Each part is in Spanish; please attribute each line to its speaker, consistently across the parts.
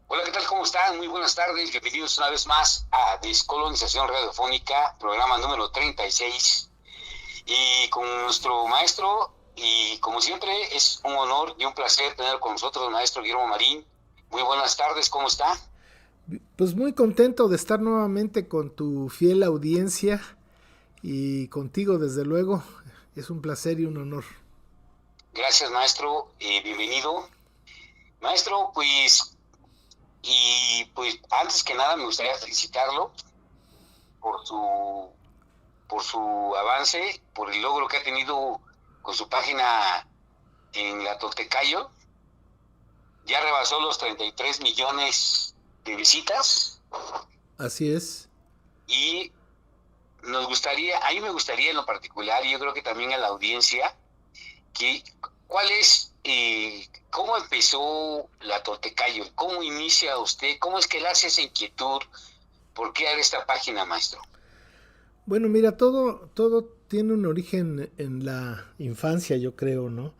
Speaker 1: Hola, ¿qué tal? ¿Cómo están? Muy buenas tardes. Bienvenidos una vez más a Descolonización Radiofónica, programa número 36. Y con nuestro maestro, y como siempre, es un honor y un placer tener con nosotros al maestro Guillermo Marín. Muy buenas tardes, ¿cómo está?
Speaker 2: Pues muy contento de estar nuevamente con tu fiel audiencia y contigo desde luego. Es un placer y un honor.
Speaker 1: Gracias, maestro. Bienvenido. Maestro, pues antes que nada me gustaría felicitarlo por por su avance, por el logro que ha tenido con su página en la Toltecayo. Ya rebasó los 33 millones de visitas
Speaker 2: Así es.
Speaker 1: y a mí me gustaría en lo particular, y yo creo que también a la audiencia, que cuál es, cómo empezó la Toltecayo, cómo inicia usted, cómo es que le hace esa inquietud por crear esta página, maestro.
Speaker 2: Bueno, mira, todo tiene un origen en la infancia, yo creo, ¿no?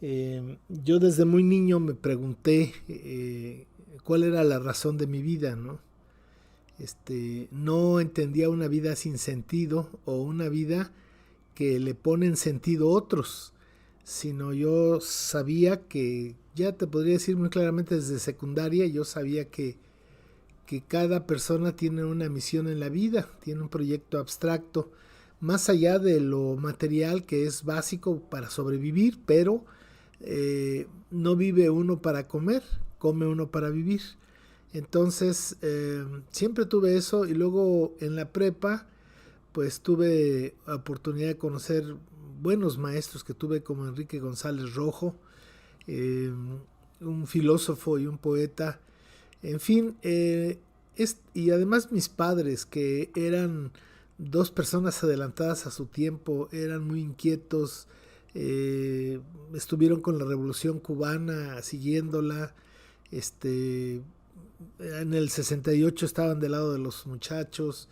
Speaker 2: Yo desde muy niño me pregunté cuál era la razón de mi vida, ¿no? No entendía una vida sin sentido o una vida que le ponen sentido a otros, sino yo sabía que, ya te podría decir muy claramente desde secundaria, yo sabía que cada persona tiene una misión en la vida, tiene un proyecto abstracto, más allá de lo material que es básico para sobrevivir, pero no vive uno para comer, come uno para vivir. Entonces, siempre tuve eso y luego en la prepa, pues tuve la oportunidad de conocer buenos maestros que tuve como Enrique González Rojo, eh, un filósofo y un poeta, en fin, y además mis padres que eran dos personas adelantadas a su tiempo, eran muy inquietos, estuvieron con la Revolución Cubana siguiéndola, este, en el 68 estaban del lado de los muchachos,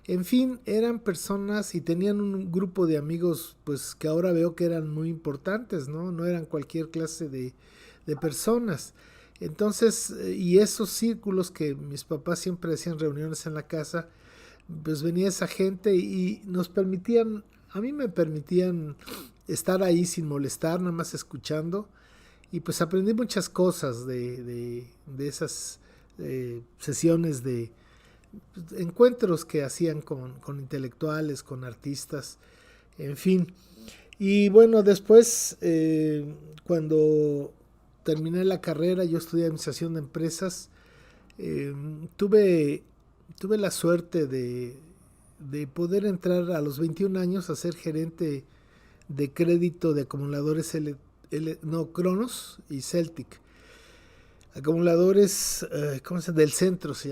Speaker 2: en fin, eran personas y tenían un grupo de amigos, pues que ahora veo que eran muy importantes, ¿no? No eran cualquier clase de personas. Entonces, y esos círculos que mis papás siempre hacían reuniones en la casa, pues venía esa gente y nos permitían, a mí me permitían estar ahí sin molestar, nada más escuchando. Y pues aprendí muchas cosas de esas sesiones de, encuentros que hacían con intelectuales, con artistas, en fin. Y bueno, después, cuando terminé la carrera, yo estudié Administración de Empresas, eh, tuve, tuve la suerte de poder entrar a los 21 años a ser gerente de crédito de acumuladores no, Cronos y Celtic. Acumuladores, ¿cómo se llama? Del centro se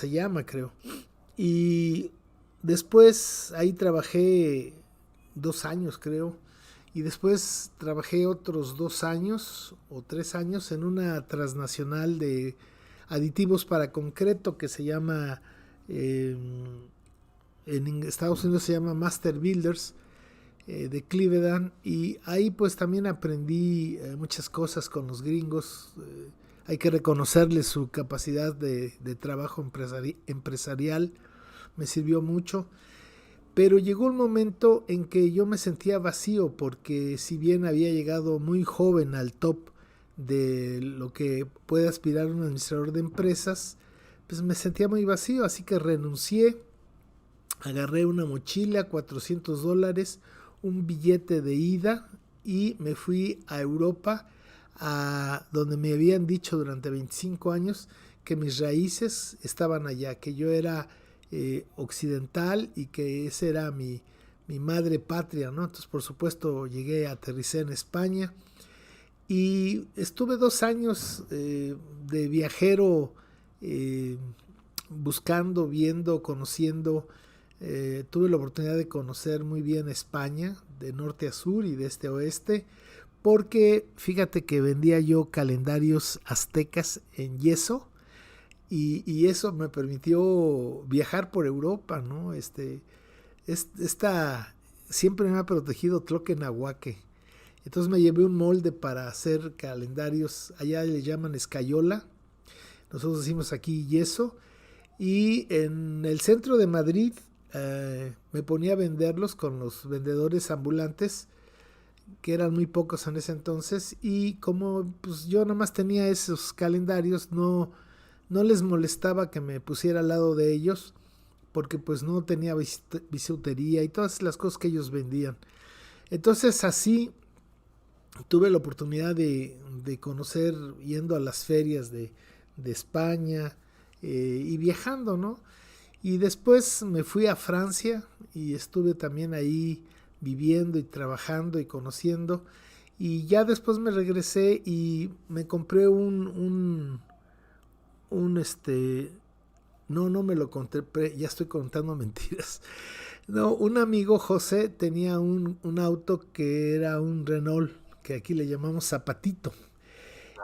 Speaker 2: llama creo. Y después ahí trabajé 2 años, creo. Y después trabajé otros 2 años o 3 años en una transnacional de aditivos para concreto que se llama, eh, en Estados Unidos se llama Master Builders, de Cleveland. Y ahí pues también aprendí muchas cosas con los gringos. Hay que reconocerles su capacidad de trabajo empresarial, me sirvió mucho, pero llegó un momento en que yo me sentía vacío porque si bien había llegado muy joven al top de lo que puede aspirar un administrador de empresas, pues me sentía muy vacío, así que renuncié, agarré una mochila, $400, un billete de ida y me fui a Europa, a donde me habían dicho durante 25 años que mis raíces estaban allá, que yo era occidental y que esa era mi madre patria, ¿no? Entonces, por supuesto, llegué, aterricé en España y estuve 2 años de viajero, eh, buscando, viendo, conociendo. Tuve la oportunidad de conocer muy bien España, de norte a sur y de este a oeste, porque fíjate que vendía yo calendarios aztecas en yeso y eso me permitió viajar por Europa, ¿no? Esta siempre me ha protegido Tloquenahuaque. Entonces me llevé un molde para hacer calendarios, allá le llaman escayola. nosotros decimos aquí yeso, y en el centro de Madrid me ponía a venderlos con los vendedores ambulantes, que eran muy pocos en ese entonces, y como pues yo nada más tenía esos calendarios, no les molestaba que me pusiera al lado de ellos, porque pues no tenía bisutería y todas las cosas que ellos vendían. Entonces así tuve la oportunidad de conocer, yendo a las ferias de España, y viajando, ¿no? Y después me fui a Francia y estuve también ahí viviendo y trabajando y conociendo. Y ya después me regresé y me compré un no me lo conté, ya estoy contando mentiras. No, un amigo, José, tenía un auto que era un Renault, que aquí le llamamos Zapatito.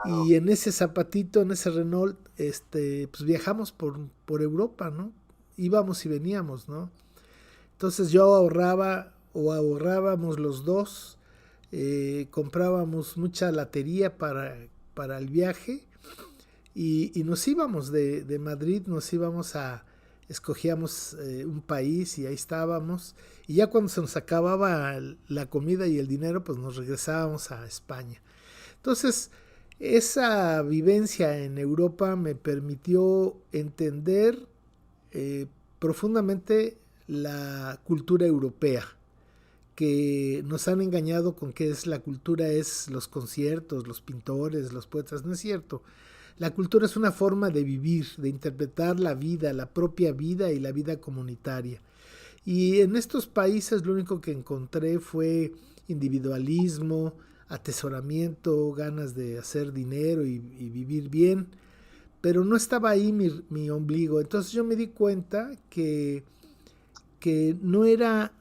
Speaker 1: Claro.
Speaker 2: Y en ese Zapatito, en ese Renault, pues viajamos por Europa, ¿no? Íbamos y veníamos, ¿no? Entonces yo ahorraba, o ahorrábamos los dos, comprábamos mucha latería para el viaje, y nos íbamos de Madrid, nos íbamos escogíamos un país y ahí estábamos, y ya cuando se nos acababa la comida y el dinero, pues nos regresábamos a España. Entonces, esa vivencia en Europa me permitió entender eh, profundamente la cultura europea, que nos han engañado con que es la cultura, es los conciertos, los pintores, los poetas. No es cierto. La cultura es una forma de vivir, de interpretar la vida, la propia vida y la vida comunitaria. Y en estos países lo único que encontré fue individualismo, atesoramiento, ganas de hacer dinero y vivir bien, pero no estaba ahí mi ombligo. Entonces yo me di cuenta que no era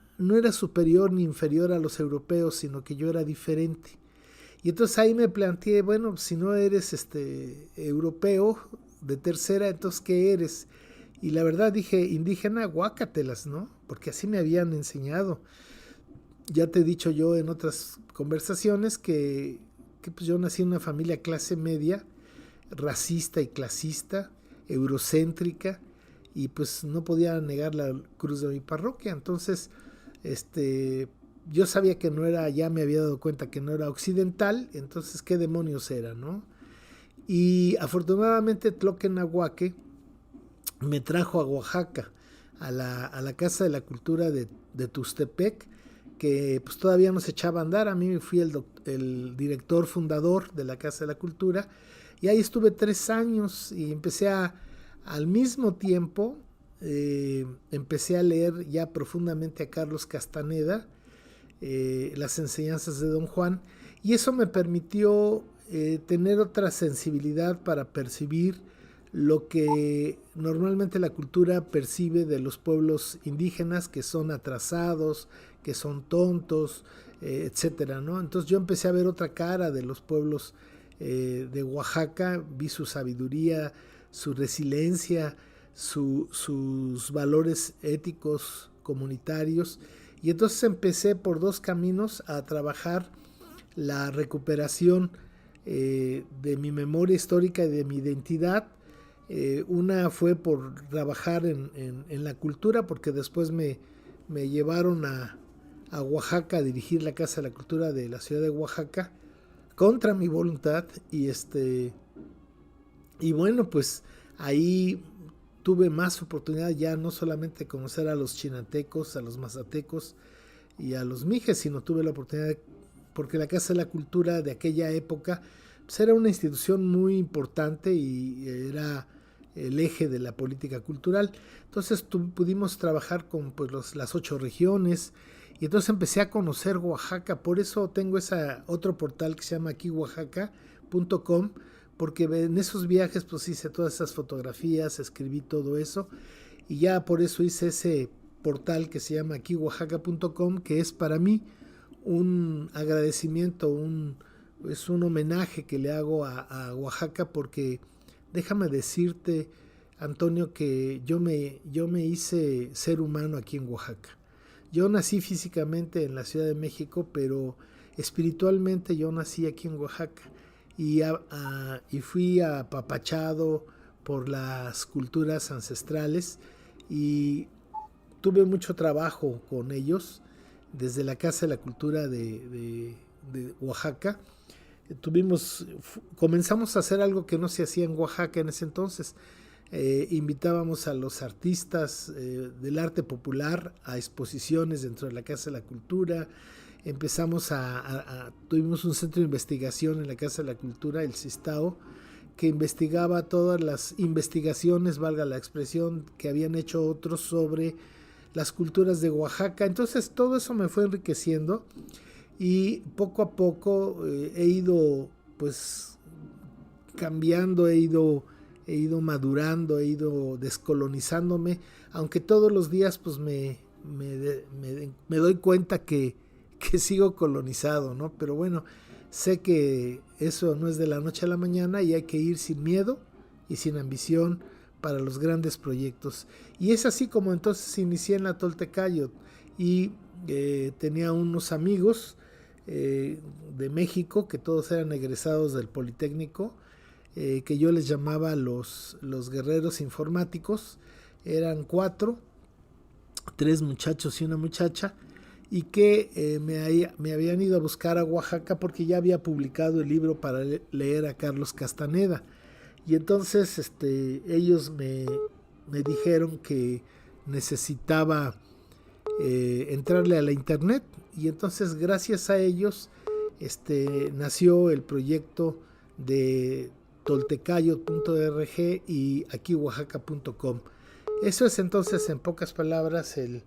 Speaker 2: superior ni inferior a los europeos, sino que yo era diferente. Y entonces ahí me planteé, bueno, si no eres europeo de tercera, entonces ¿qué eres? Y la verdad dije, indígena, guácatelas, ¿no? Porque así me habían enseñado. Ya te he dicho yo en otras conversaciones que pues yo nací en una familia clase media, racista y clasista, eurocéntrica, y pues no podía negar la cruz de mi parroquia. Entonces, yo sabía que no era, ya me había dado cuenta que no era occidental, entonces qué demonios era, ¿no? Y afortunadamente Tloquenahuaque me trajo a Oaxaca, a la Casa de la Cultura de Tustepec, que pues todavía no se echaba a andar. A mí fui el director fundador de la Casa de la Cultura, y ahí estuve 3 años y al mismo tiempo, empecé a leer ya profundamente a Carlos Castaneda, las enseñanzas de Don Juan, y eso me permitió tener otra sensibilidad para percibir lo que normalmente la cultura percibe de los pueblos indígenas, que son atrasados, que son tontos, etcétera, ¿no? Entonces yo empecé a ver otra cara de los pueblos de Oaxaca, vi su sabiduría, su resiliencia, sus valores éticos comunitarios, y entonces empecé por 2 caminos a trabajar la recuperación de mi memoria histórica y de mi identidad. Una fue por trabajar en la cultura, porque después me llevaron a Oaxaca a dirigir la Casa de la Cultura de la ciudad de Oaxaca contra mi voluntad, y bueno, pues ahí tuve más oportunidad ya no solamente de conocer a los chinantecos, a los mazatecos y a los mijes, sino tuve la oportunidad porque la Casa de la Cultura de aquella época pues era una institución muy importante y era el eje de la política cultural. Entonces pudimos trabajar con pues, las 8 regiones, y entonces empecé a conocer Oaxaca. Por eso tengo otro portal que se llama aquioaxaca.com, porque en esos viajes pues hice todas esas fotografías, escribí todo eso, y ya por eso hice ese portal que se llama aquioaxaca.com, que es para mí un agradecimiento, es un homenaje que le hago a Oaxaca, porque déjame decirte, Antonio, que yo me hice ser humano aquí en Oaxaca. Yo nací físicamente en la Ciudad de México, pero espiritualmente yo nací aquí en Oaxaca, y fui apapachado, por las culturas ancestrales y tuve mucho trabajo con ellos desde la Casa de la Cultura de Oaxaca. Comenzamos a hacer algo que no se hacía en Oaxaca en ese entonces. Invitábamos a los artistas del arte popular a exposiciones dentro de la Casa de la Cultura. Tuvimos un centro de investigación en la Casa de la Cultura, el CISTAO, que investigaba todas las investigaciones, valga la expresión, que habían hecho otros sobre las culturas de Oaxaca. Entonces todo eso me fue enriqueciendo y poco a poco he ido pues cambiando, he ido madurando, he ido descolonizándome, aunque todos los días pues me doy cuenta que sigo colonizado, ¿no? Pero bueno, sé que eso no es de la noche a la mañana y hay que ir sin miedo y sin ambición para los grandes proyectos. Y es así como entonces inicié en la Toltecayot y tenía unos amigos de México que todos eran egresados del Politécnico, que yo les llamaba los guerreros informáticos. Eran 4, 3 muchachos y una muchacha, y que me habían ido a buscar a Oaxaca porque ya había publicado el libro para leer a Carlos Castaneda. Y entonces ellos me dijeron que necesitaba entrarle a la internet, y entonces gracias a ellos nació el proyecto de toltecayot.org y aquioaxaca.com. Eso es entonces, en pocas palabras, el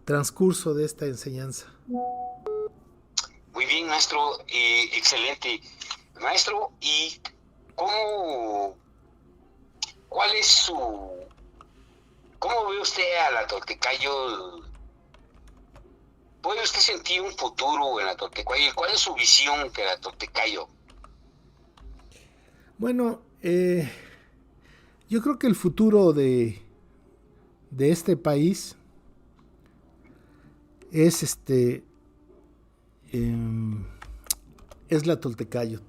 Speaker 2: transcurso de esta enseñanza.
Speaker 1: Muy bien, maestro, excelente. Maestro, ¿y cómo ve usted a la Toltecayot? ¿Puede usted sentir un futuro en la Toltecayot? ¿Cuál es su visión de la Toltecayot?
Speaker 2: Bueno, yo creo que el futuro de este país es es la Toltecayot.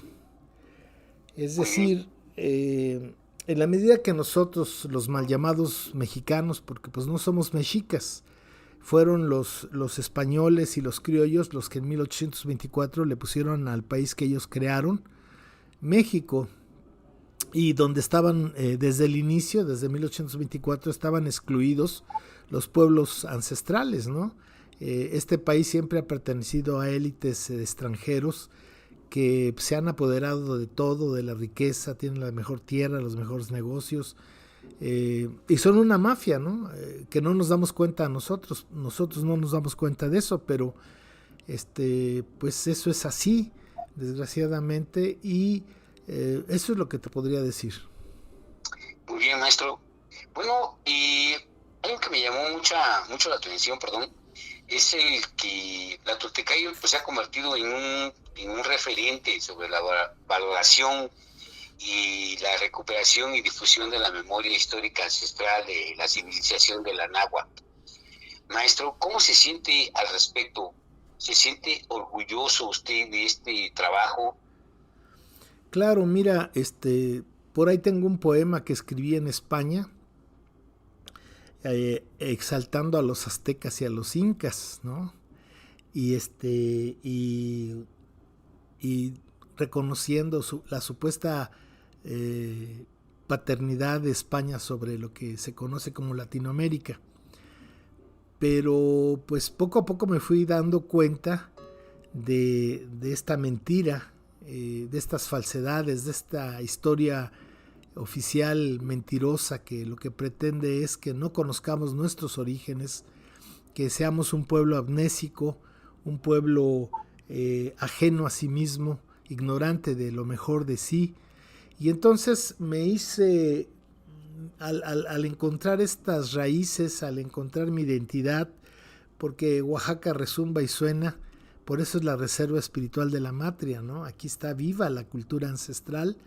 Speaker 2: Es decir, en la medida que nosotros, los mal llamados mexicanos, porque pues no somos mexicas, fueron los españoles y los criollos los que en 1824 le pusieron al país que ellos crearon, México, y donde estaban desde el inicio, desde 1824, estaban excluidos los pueblos ancestrales, ¿no? Este país siempre ha pertenecido a élites extranjeros que se han apoderado de todo, de la riqueza, tienen la mejor tierra, los mejores negocios, y son una mafia, ¿no? Que no nos damos cuenta nosotros no nos damos cuenta de eso, pero pues eso es así, desgraciadamente, y eso es lo que te podría decir.
Speaker 1: Muy bien, maestro. Bueno, y algo que me llamó mucho la atención, es el que la Toltecayot pues, se ha convertido en un referente sobre la valoración y la recuperación y difusión de la memoria histórica ancestral de la civilización de la náhuatl. Maestro, ¿cómo se siente al respecto? ¿Se siente orgulloso usted de este trabajo?
Speaker 2: Claro, mira, por ahí tengo un poema que escribí en España, exaltando a los aztecas y a los incas, ¿no? Y reconociendo la supuesta paternidad de España sobre lo que se conoce como Latinoamérica. Pero pues poco a poco me fui dando cuenta de esta mentira, de estas falsedades, de esta historia oficial mentirosa que lo que pretende es que no conozcamos nuestros orígenes, que seamos un pueblo amnésico, un pueblo ajeno a sí mismo, ignorante de lo mejor de sí. Y entonces me hice, al encontrar estas raíces, al encontrar mi identidad, porque Oaxaca rezumba y suena, por eso es la reserva espiritual de la matria, ¿no? Aquí está viva la cultura ancestral.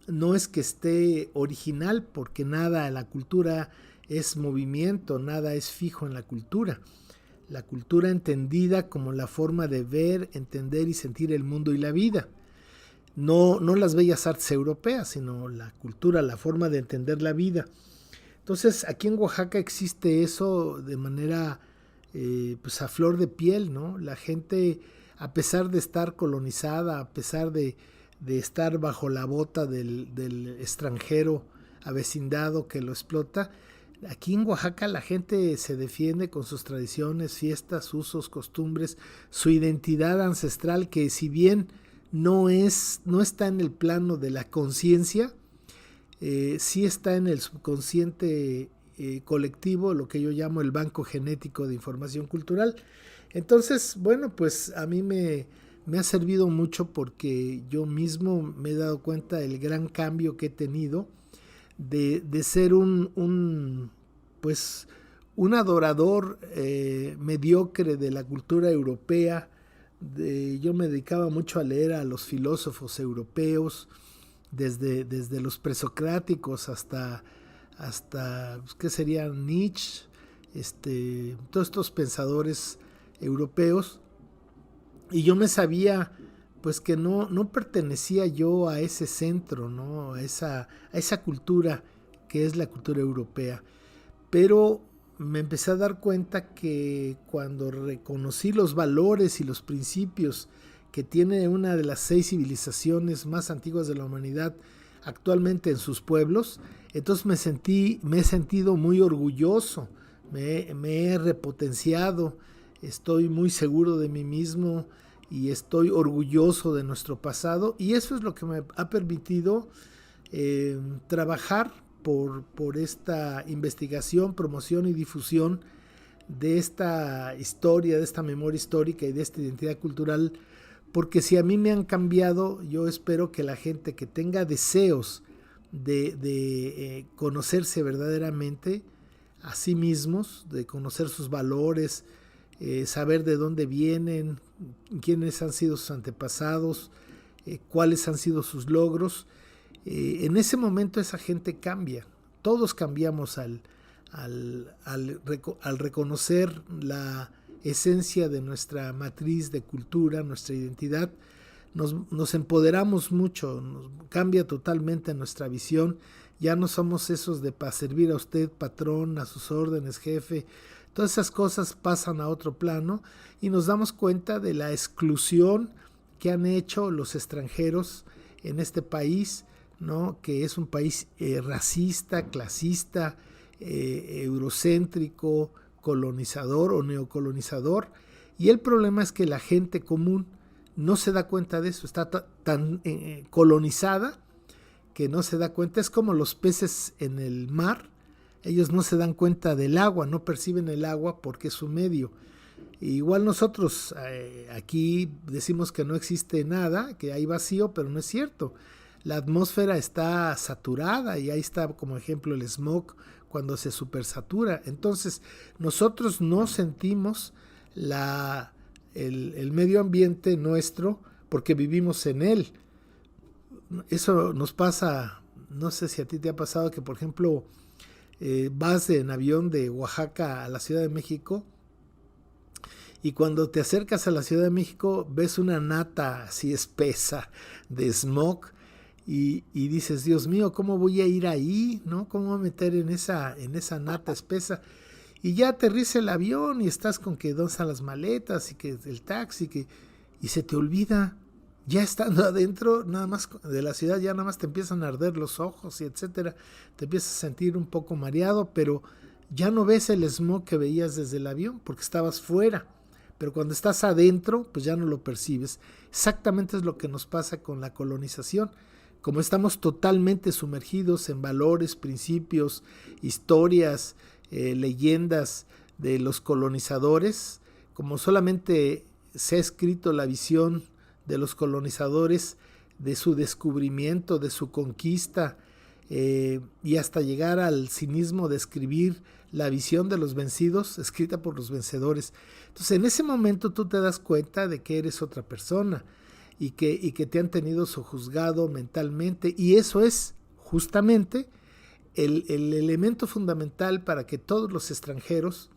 Speaker 2: No es que esté original, porque nada en la cultura es movimiento, nada es fijo en la cultura. La cultura entendida como la forma de ver, entender y sentir el mundo y la vida. no las bellas artes europeas, sino la cultura, la forma de entender la vida. Entonces, aquí en Oaxaca existe eso de manera pues a flor de piel, ¿no? La gente, a pesar de estar colonizada, a pesar de estar bajo la bota del extranjero avecindado que lo explota, aquí en Oaxaca la gente se defiende con sus tradiciones, fiestas, usos, costumbres, su identidad ancestral, que si bien no está en el plano de la conciencia, sí está en el subconsciente colectivo, lo que yo llamo el banco genético de información cultural. Entonces, bueno, pues a mí me ha servido mucho porque yo mismo me he dado cuenta del gran cambio que he tenido de ser pues un adorador mediocre de la cultura europea. Yo me dedicaba mucho a leer a los filósofos europeos, desde los presocráticos hasta ¿qué serían? Nietzsche, todos estos pensadores europeos, y yo me sabía pues que no pertenecía yo a ese centro, ¿no? a esa cultura que es la cultura europea, pero me empecé a dar cuenta que cuando reconocí los valores y los principios que tiene una de las 6 civilizaciones más antiguas de la humanidad actualmente en sus pueblos, entonces me he sentido muy orgulloso, me he repotenciado, estoy muy seguro de mí mismo y estoy orgulloso de nuestro pasado, y eso es lo que me ha permitido trabajar por esta investigación, promoción y difusión de esta historia, de esta memoria histórica y de esta identidad cultural, porque si a mí me han cambiado, yo espero que la gente que tenga deseos de conocerse verdaderamente a sí mismos, de conocer sus valores, saber de dónde vienen, quiénes han sido sus antepasados, cuáles han sido sus logros, en ese momento esa gente cambia. Todos cambiamos al reconocer la esencia de nuestra matriz de cultura, nuestra identidad. Nos empoderamos mucho, cambia totalmente nuestra visión. Ya no somos esos de para servir a usted, patrón, a sus órdenes, jefe. Todas esas cosas pasan a otro plano y nos damos cuenta de la exclusión que han hecho los extranjeros en este país, ¿no? Que es un país racista, clasista, eurocéntrico, colonizador o neocolonizador, y el problema es que la gente común no se da cuenta de eso, está tan colonizada que no se da cuenta. Es como los peces en el mar, ellos no se dan cuenta del agua, no perciben el agua porque es su medio. Igual nosotros aquí decimos que no existe nada, que hay vacío, pero no es cierto. La atmósfera está saturada y ahí está como ejemplo el smog cuando se supersatura. Entonces nosotros no sentimos el medio ambiente nuestro porque vivimos en él. Eso nos pasa, no sé si a ti te ha pasado que por ejemplo vas en avión de Oaxaca a la Ciudad de México y cuando te acercas a la Ciudad de México ves una nata así espesa de smog y dices, Dios mío, ¿cómo voy a ir ahí? ¿No? ¿Cómo voy a meter en esa nata espesa? Y ya aterriza el avión y estás con que dónde están las maletas y que el taxi, y se te olvida. Ya estando adentro nada más de la ciudad, ya nada más te empiezan a arder los ojos y etcétera. Te empiezas a sentir un poco mareado, pero ya no ves el smog que veías desde el avión porque estabas fuera. Pero cuando estás adentro, pues ya no lo percibes. Exactamente es lo que nos pasa con la colonización. Como estamos totalmente sumergidos en valores, principios, historias, leyendas de los colonizadores, como solamente se ha escrito la visión de los colonizadores, de su descubrimiento, de su conquista, y hasta llegar al cinismo de escribir la visión de los vencidos, escrita por los vencedores. Entonces en ese momento tú te das cuenta de que eres otra persona y que te han tenido sojuzgado mentalmente, y eso es justamente el elemento fundamental para que todos los extranjeros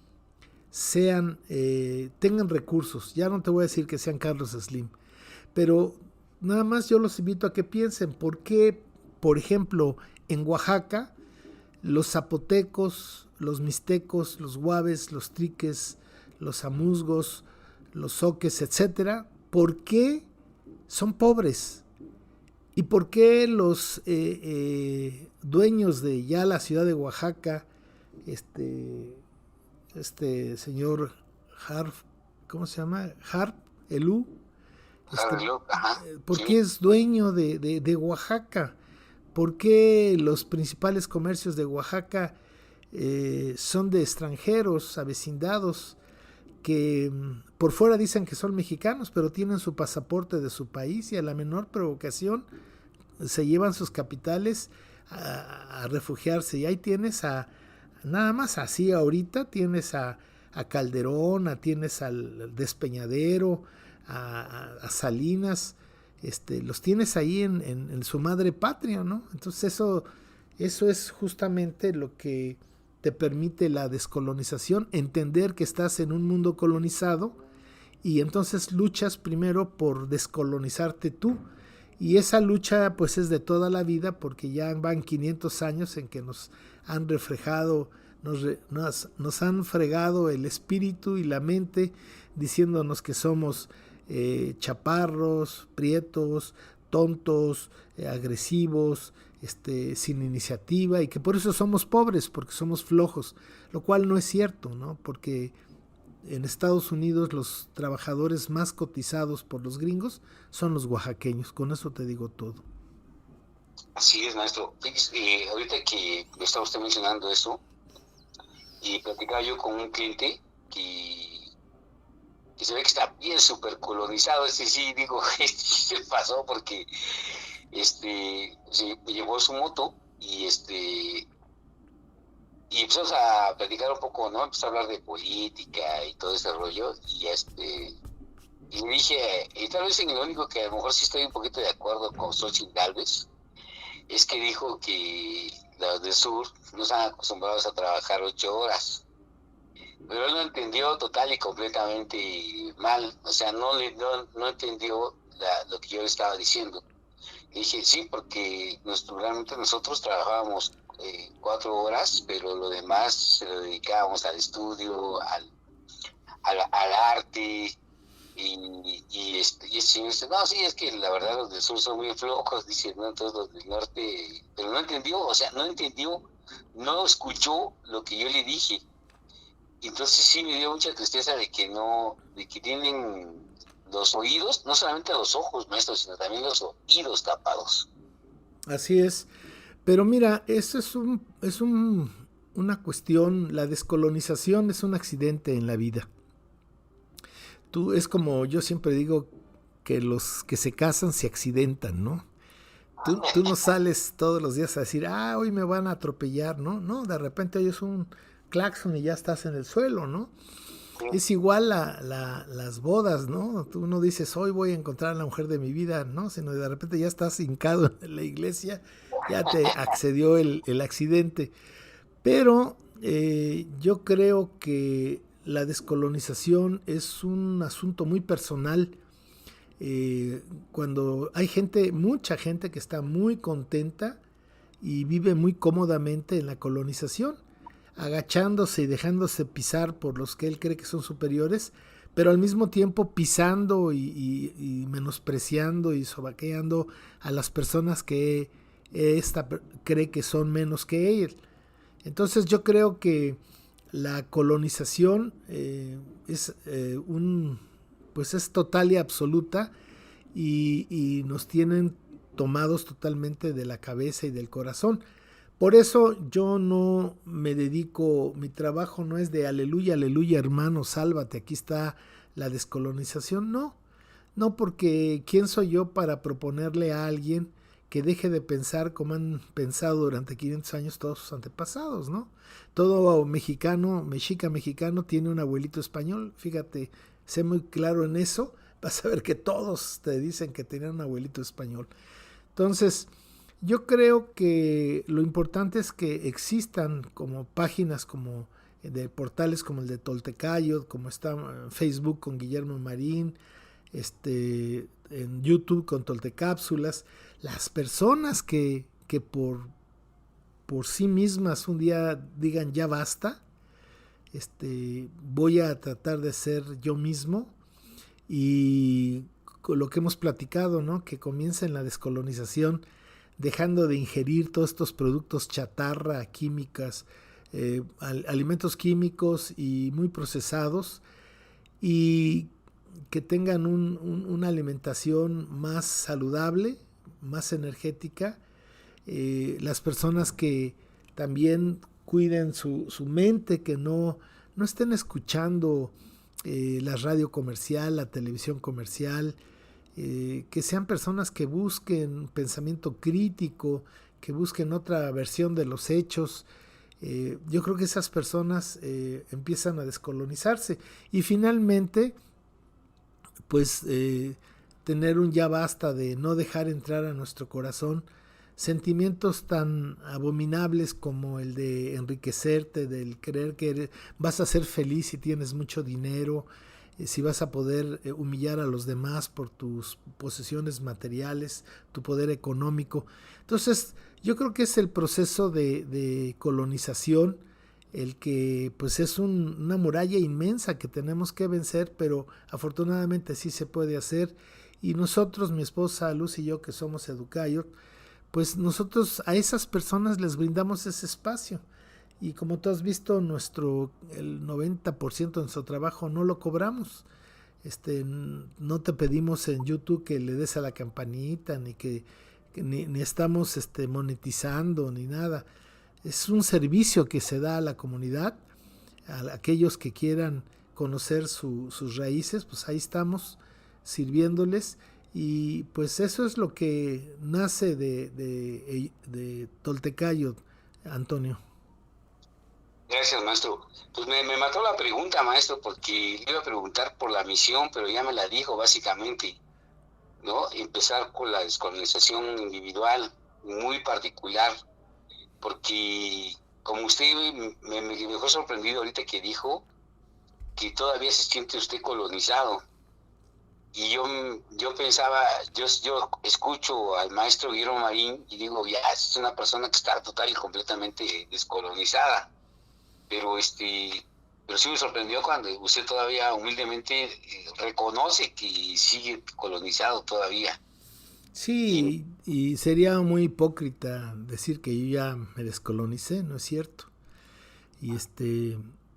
Speaker 2: tengan recursos. Ya no te voy a decir que sean Carlos Slim, pero nada más yo los invito a que piensen por qué, por ejemplo, en Oaxaca, los zapotecos, los mixtecos, los huaves, los triques, los amuzgos, los zoques, etcétera, ¿por qué son pobres? ¿Y por qué los dueños de ya la ciudad de Oaxaca, señor Harp, ¿cómo se llama? Harp Elú, ¿por qué es dueño de Oaxaca? ¿Por qué los principales comercios de Oaxaca son de extranjeros, avecindados, que por fuera dicen que son mexicanos, pero tienen su pasaporte de su país y a la menor provocación se llevan sus capitales a refugiarse? Y ahí tienes nada más así ahorita, tienes a Calderón, tienes al Despeñadero, a Salinas, los tienes ahí en su madre patria, ¿no? Entonces eso es justamente lo que te permite la descolonización, entender que estás en un mundo colonizado y entonces luchas primero por descolonizarte tú. Y esa lucha pues es de toda la vida, porque ya van 500 años en que nos han reflejado, nos han fregado el espíritu y la mente, diciéndonos que somos chaparros, prietos, tontos, agresivos, sin iniciativa, y que por eso somos pobres, porque somos flojos, lo cual no es cierto, ¿no? Porque en Estados Unidos los trabajadores más cotizados por los gringos son los oaxaqueños. Con eso te digo todo.
Speaker 1: Así es, maestro. Fíjese, ahorita que está usted mencionando eso, y platicaba yo con un cliente que se ve que está bien súper colonizado. Sí, digo, se pasó porque se llevó su moto y y empezamos a platicar un poco, ¿no? Empezó a hablar de política y todo ese rollo, y y le dije, y tal vez en lo único que a lo mejor sí estoy un poquito de acuerdo con Xochitl Gálvez, es que dijo que los del sur no están acostumbrados a trabajar 8 horas. Pero él lo entendió total y completamente mal, o sea, no entendió lo que yo le estaba diciendo. Y dije, sí, porque realmente nosotros trabajábamos 4 horas, pero lo demás se lo dedicábamos al estudio, al arte, y señor dice, no, sí, es que la verdad los del sur son muy flojos, dice, no, entonces los del norte, pero no entendió, o sea, no escuchó lo que yo le dije. Entonces sí me dio mucha tristeza de que tienen los oídos, no solamente los ojos, maestro, sino también los oídos tapados.
Speaker 2: Así es. Pero mira, eso es una cuestión, la descolonización es un accidente en la vida. Es como yo siempre digo, que los que se casan se accidentan, ¿no? Tú no sales todos los días a decir, hoy me van a atropellar, ¿no? No, de repente oyes un claxon y ya estás en el suelo, ¿no? Es igual las bodas, ¿no? Tú no dices, hoy voy a encontrar a la mujer de mi vida, ¿no? Sino de repente ya estás hincado en la iglesia, ya te accedió el accidente. Pero yo creo que la descolonización es un asunto muy personal. Cuando hay mucha gente que está muy contenta y vive muy cómodamente en la colonización, agachándose y dejándose pisar por los que él cree que son superiores, pero al mismo tiempo pisando y menospreciando y sobaqueando a las personas que ésta cree que son menos que él. Entonces yo creo que la colonización es total y absoluta, y nos tienen tomados totalmente de la cabeza y del corazón. Por eso yo no me dedico, mi trabajo no es de aleluya, aleluya hermano, sálvate, aquí está la descolonización. No, porque ¿quién soy yo para proponerle a alguien que deje de pensar como han pensado durante 500 años todos sus antepasados, ¿no? Todo mexicano tiene un abuelito español, fíjate, sé muy claro en eso, vas a ver que todos te dicen que tenían un abuelito español. Entonces, yo creo que lo importante es que existan como páginas como de portales como el de Toltecayo, como está Facebook con Guillermo Marín, en YouTube con Toltecápsulas. Las personas que por sí mismas un día digan ya basta, voy a tratar de ser yo mismo, y con lo que hemos platicado, ¿no? Que comiencen la descolonización, dejando de ingerir todos estos productos chatarra, químicas, alimentos químicos y muy procesados, y que tengan una alimentación más saludable, más energética. Las personas que también cuiden su mente, que no estén escuchando la radio comercial, la televisión comercial, que sean personas que busquen pensamiento crítico, que busquen otra versión de los hechos. Yo creo que esas personas empiezan a descolonizarse, y finalmente pues tener un ya basta de no dejar entrar a nuestro corazón sentimientos tan abominables como el de enriquecerte, del creer que vas a ser feliz si tienes mucho dinero, si vas a poder humillar a los demás por tus posesiones materiales, tu poder económico. Entonces, yo creo que es el proceso de colonización el que pues es una muralla inmensa que tenemos que vencer, pero afortunadamente sí se puede hacer. Y nosotros, mi esposa Luz y yo, que somos Educayor, pues nosotros a esas personas les brindamos ese espacio. Y como tú has visto, el 90% de nuestro trabajo no lo cobramos. No te pedimos en YouTube que le des a la campanita, ni que ni estamos monetizando, ni nada. Es un servicio que se da a la comunidad, a aquellos que quieran conocer sus raíces, pues ahí estamos sirviéndoles. Y pues eso es lo que nace de Toltecayo, Antonio.
Speaker 1: Gracias, maestro. Pues me mató la pregunta, maestro, porque le iba a preguntar por la misión, pero ya me la dijo básicamente, ¿no? Empezar con la descolonización individual, muy particular, porque como usted me dejó sorprendido ahorita que dijo que todavía se siente usted colonizado. Y yo pensaba, yo escucho al maestro Guillermo Marín y digo, ya, es una persona que está total y completamente descolonizada. Pero pero sí me sorprendió cuando usted todavía humildemente reconoce que sigue colonizado todavía.
Speaker 2: Sí, y sería muy hipócrita decir que yo ya me descolonicé, no es cierto. Y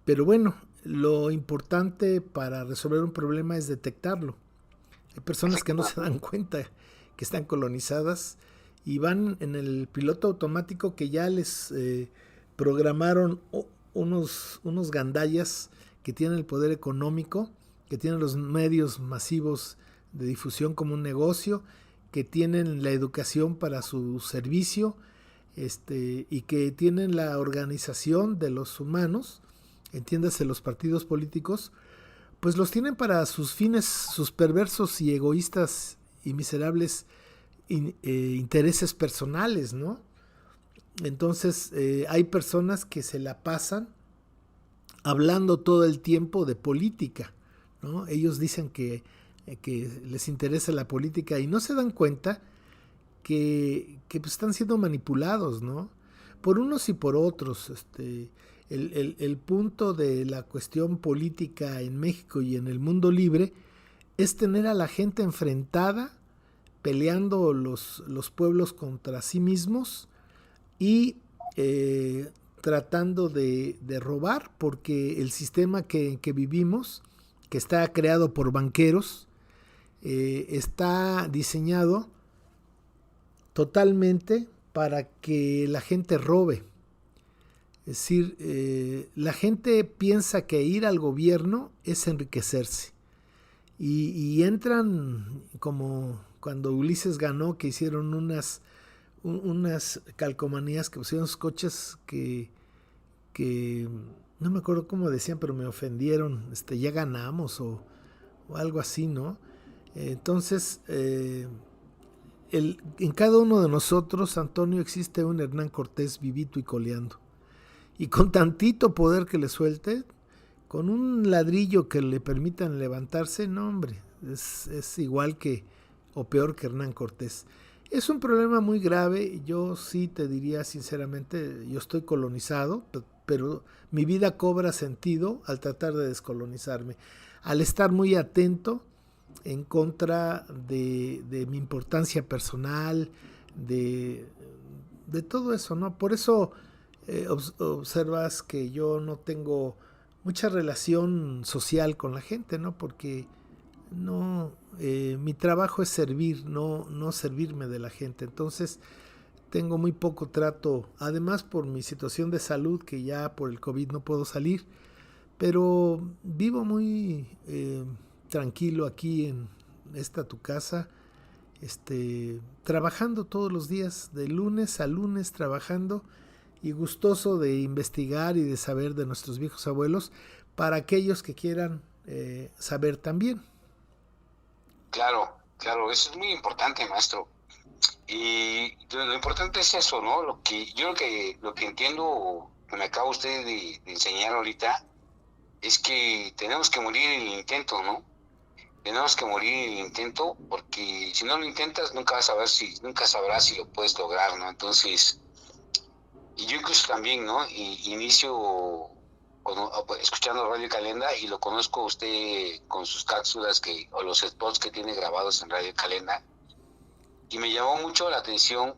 Speaker 2: pero bueno, lo importante para resolver un problema es detectarlo. Hay personas que no se dan cuenta que están colonizadas y van en el piloto automático que ya les programaron unos gandallas que tienen el poder económico, que tienen los medios masivos de difusión como un negocio, que tienen la educación para su servicio, y que tienen la organización de los humanos, entiéndase los partidos políticos, pues los tienen para sus fines, sus perversos y egoístas y miserables intereses personales, ¿no? Entonces hay personas que se la pasan hablando todo el tiempo de política, ¿no? Ellos dicen que les interesa la política y no se dan cuenta que pues están siendo manipulados, ¿no? Por unos y por otros. El punto de la cuestión política en México y en el mundo libre es tener a la gente enfrentada, peleando los pueblos contra sí mismos y tratando de robar, porque el sistema que vivimos, que está creado por banqueros, está diseñado totalmente para que la gente robe. Es decir, la gente piensa que ir al gobierno es enriquecerse. Y entran como cuando Ulises ganó, que hicieron unas calcomanías, que pusieron sus coches que no me acuerdo cómo decían, pero me ofendieron, ya ganamos o algo así, ¿no? Entonces, en cada uno de nosotros, Antonio, existe un Hernán Cortés vivito y coleando. Y con tantito poder que le suelte, con un ladrillo que le permitan levantarse, no, hombre, Es igual que, o peor que Hernán Cortés. Es un problema muy grave. Yo sí te diría sinceramente, yo estoy colonizado, pero mi vida cobra sentido al tratar de descolonizarme, al estar muy atento en contra de mi importancia personal, de todo eso, ¿no? Por eso observas que yo no tengo mucha relación social con la gente, ¿no? Porque no, mi trabajo es servir, no servirme de la gente. Entonces tengo muy poco trato, además por mi situación de salud, que ya por el COVID no puedo salir, pero vivo muy tranquilo aquí en esta tu casa, trabajando todos los días, de lunes a lunes trabajando, y gustoso de investigar y de saber de nuestros viejos abuelos para aquellos que quieran saber también.
Speaker 1: Claro, claro, eso es muy importante, maestro. Y lo importante es eso, ¿no? Lo que entiendo, que me acaba usted de enseñar ahorita, es que tenemos que morir en el intento, ¿no? Tenemos que morir en el intento, porque si no lo intentas nunca sabrás si lo puedes lograr, ¿no? Entonces, y yo incluso también, ¿no? Inicio escuchando Radio Calenda, y lo conozco a usted con sus cápsulas o los spots que tiene grabados en Radio Calenda, y me llamó mucho la atención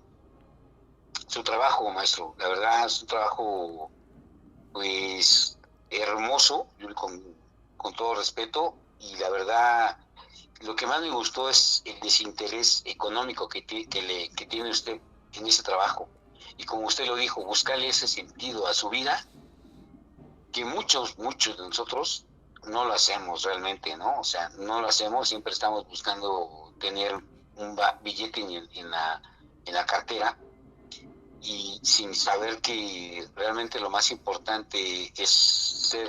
Speaker 1: su trabajo, maestro. La verdad es un trabajo, pues, hermoso, con todo respeto, y la verdad, lo que más me gustó es el desinterés económico que tiene usted en ese trabajo. Y como usted lo dijo, buscarle ese sentido a su vida, que muchos de nosotros no lo hacemos realmente, ¿no? O sea, no lo hacemos, siempre estamos buscando tener un billete en la cartera, y sin saber que realmente lo más importante es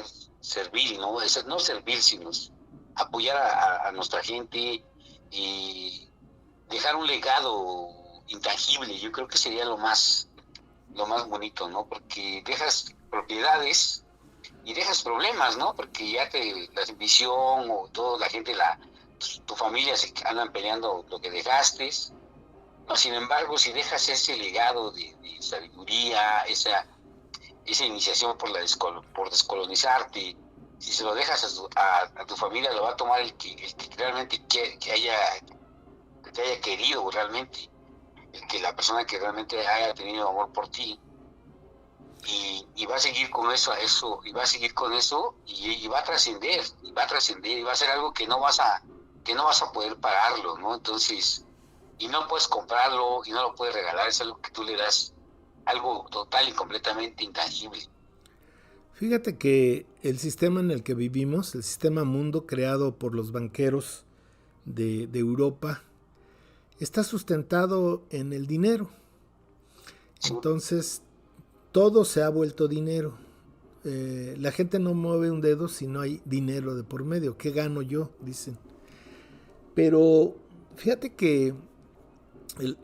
Speaker 1: servir, ¿no? Es no servir, sino apoyar a nuestra gente y dejar un legado intangible. Yo creo que sería lo más bonito, ¿no? Porque dejas propiedades y dejas problemas, ¿no? Porque ya la visión o toda la gente, tu familia se andan peleando lo que dejaste. No, sin embargo, si dejas ese legado de sabiduría, esa iniciación por descolonizarte, si se lo dejas a tu familia, lo va a tomar el que realmente que haya querido realmente, la persona que realmente haya tenido amor por ti, y va a seguir con eso, y va a seguir con eso, y va a trascender, y va a ser algo que no vas a poder pagarlo, ¿no? Entonces, y no puedes comprarlo, y no lo puedes regalar, es algo que tú le das, algo total y completamente intangible.
Speaker 2: Fíjate que el sistema en el que vivimos, el sistema mundo creado por los banqueros de Europa, está sustentado en el dinero. Entonces, todo se ha vuelto dinero. La gente no mueve un dedo si no hay dinero de por medio. ¿Qué gano yo? Dicen. Pero fíjate que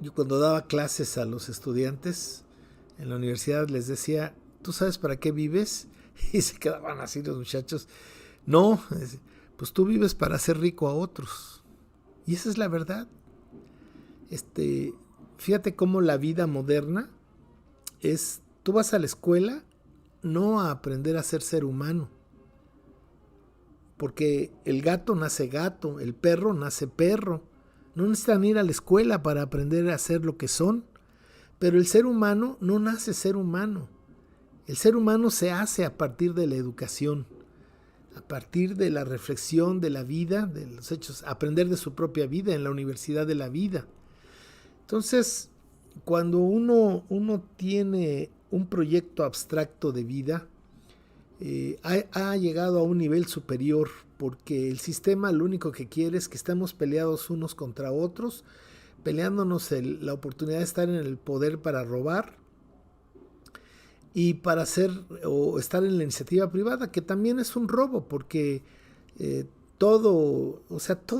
Speaker 2: yo cuando daba clases a los estudiantes en la universidad les decía, ¿tú sabes para qué vives? Y se quedaban así los muchachos. No, pues tú vives para hacer rico a otros. Y esa es la verdad. Fíjate cómo la vida moderna es, tú vas a la escuela no a aprender a ser humano, porque el gato nace gato, el perro nace perro. No necesitan ir a la escuela para aprender a ser lo que son, pero el ser humano no nace ser humano. El ser humano se hace a partir de la educación, a partir de la reflexión de la vida, de los hechos, aprender de su propia vida en la universidad de la vida. Entonces, cuando uno tiene un proyecto abstracto de vida, ha llegado a un nivel superior, porque el sistema lo único que quiere es que estemos peleados unos contra otros, peleándonos la oportunidad de estar en el poder para robar y para estar en la iniciativa privada, que también es un robo, porque todo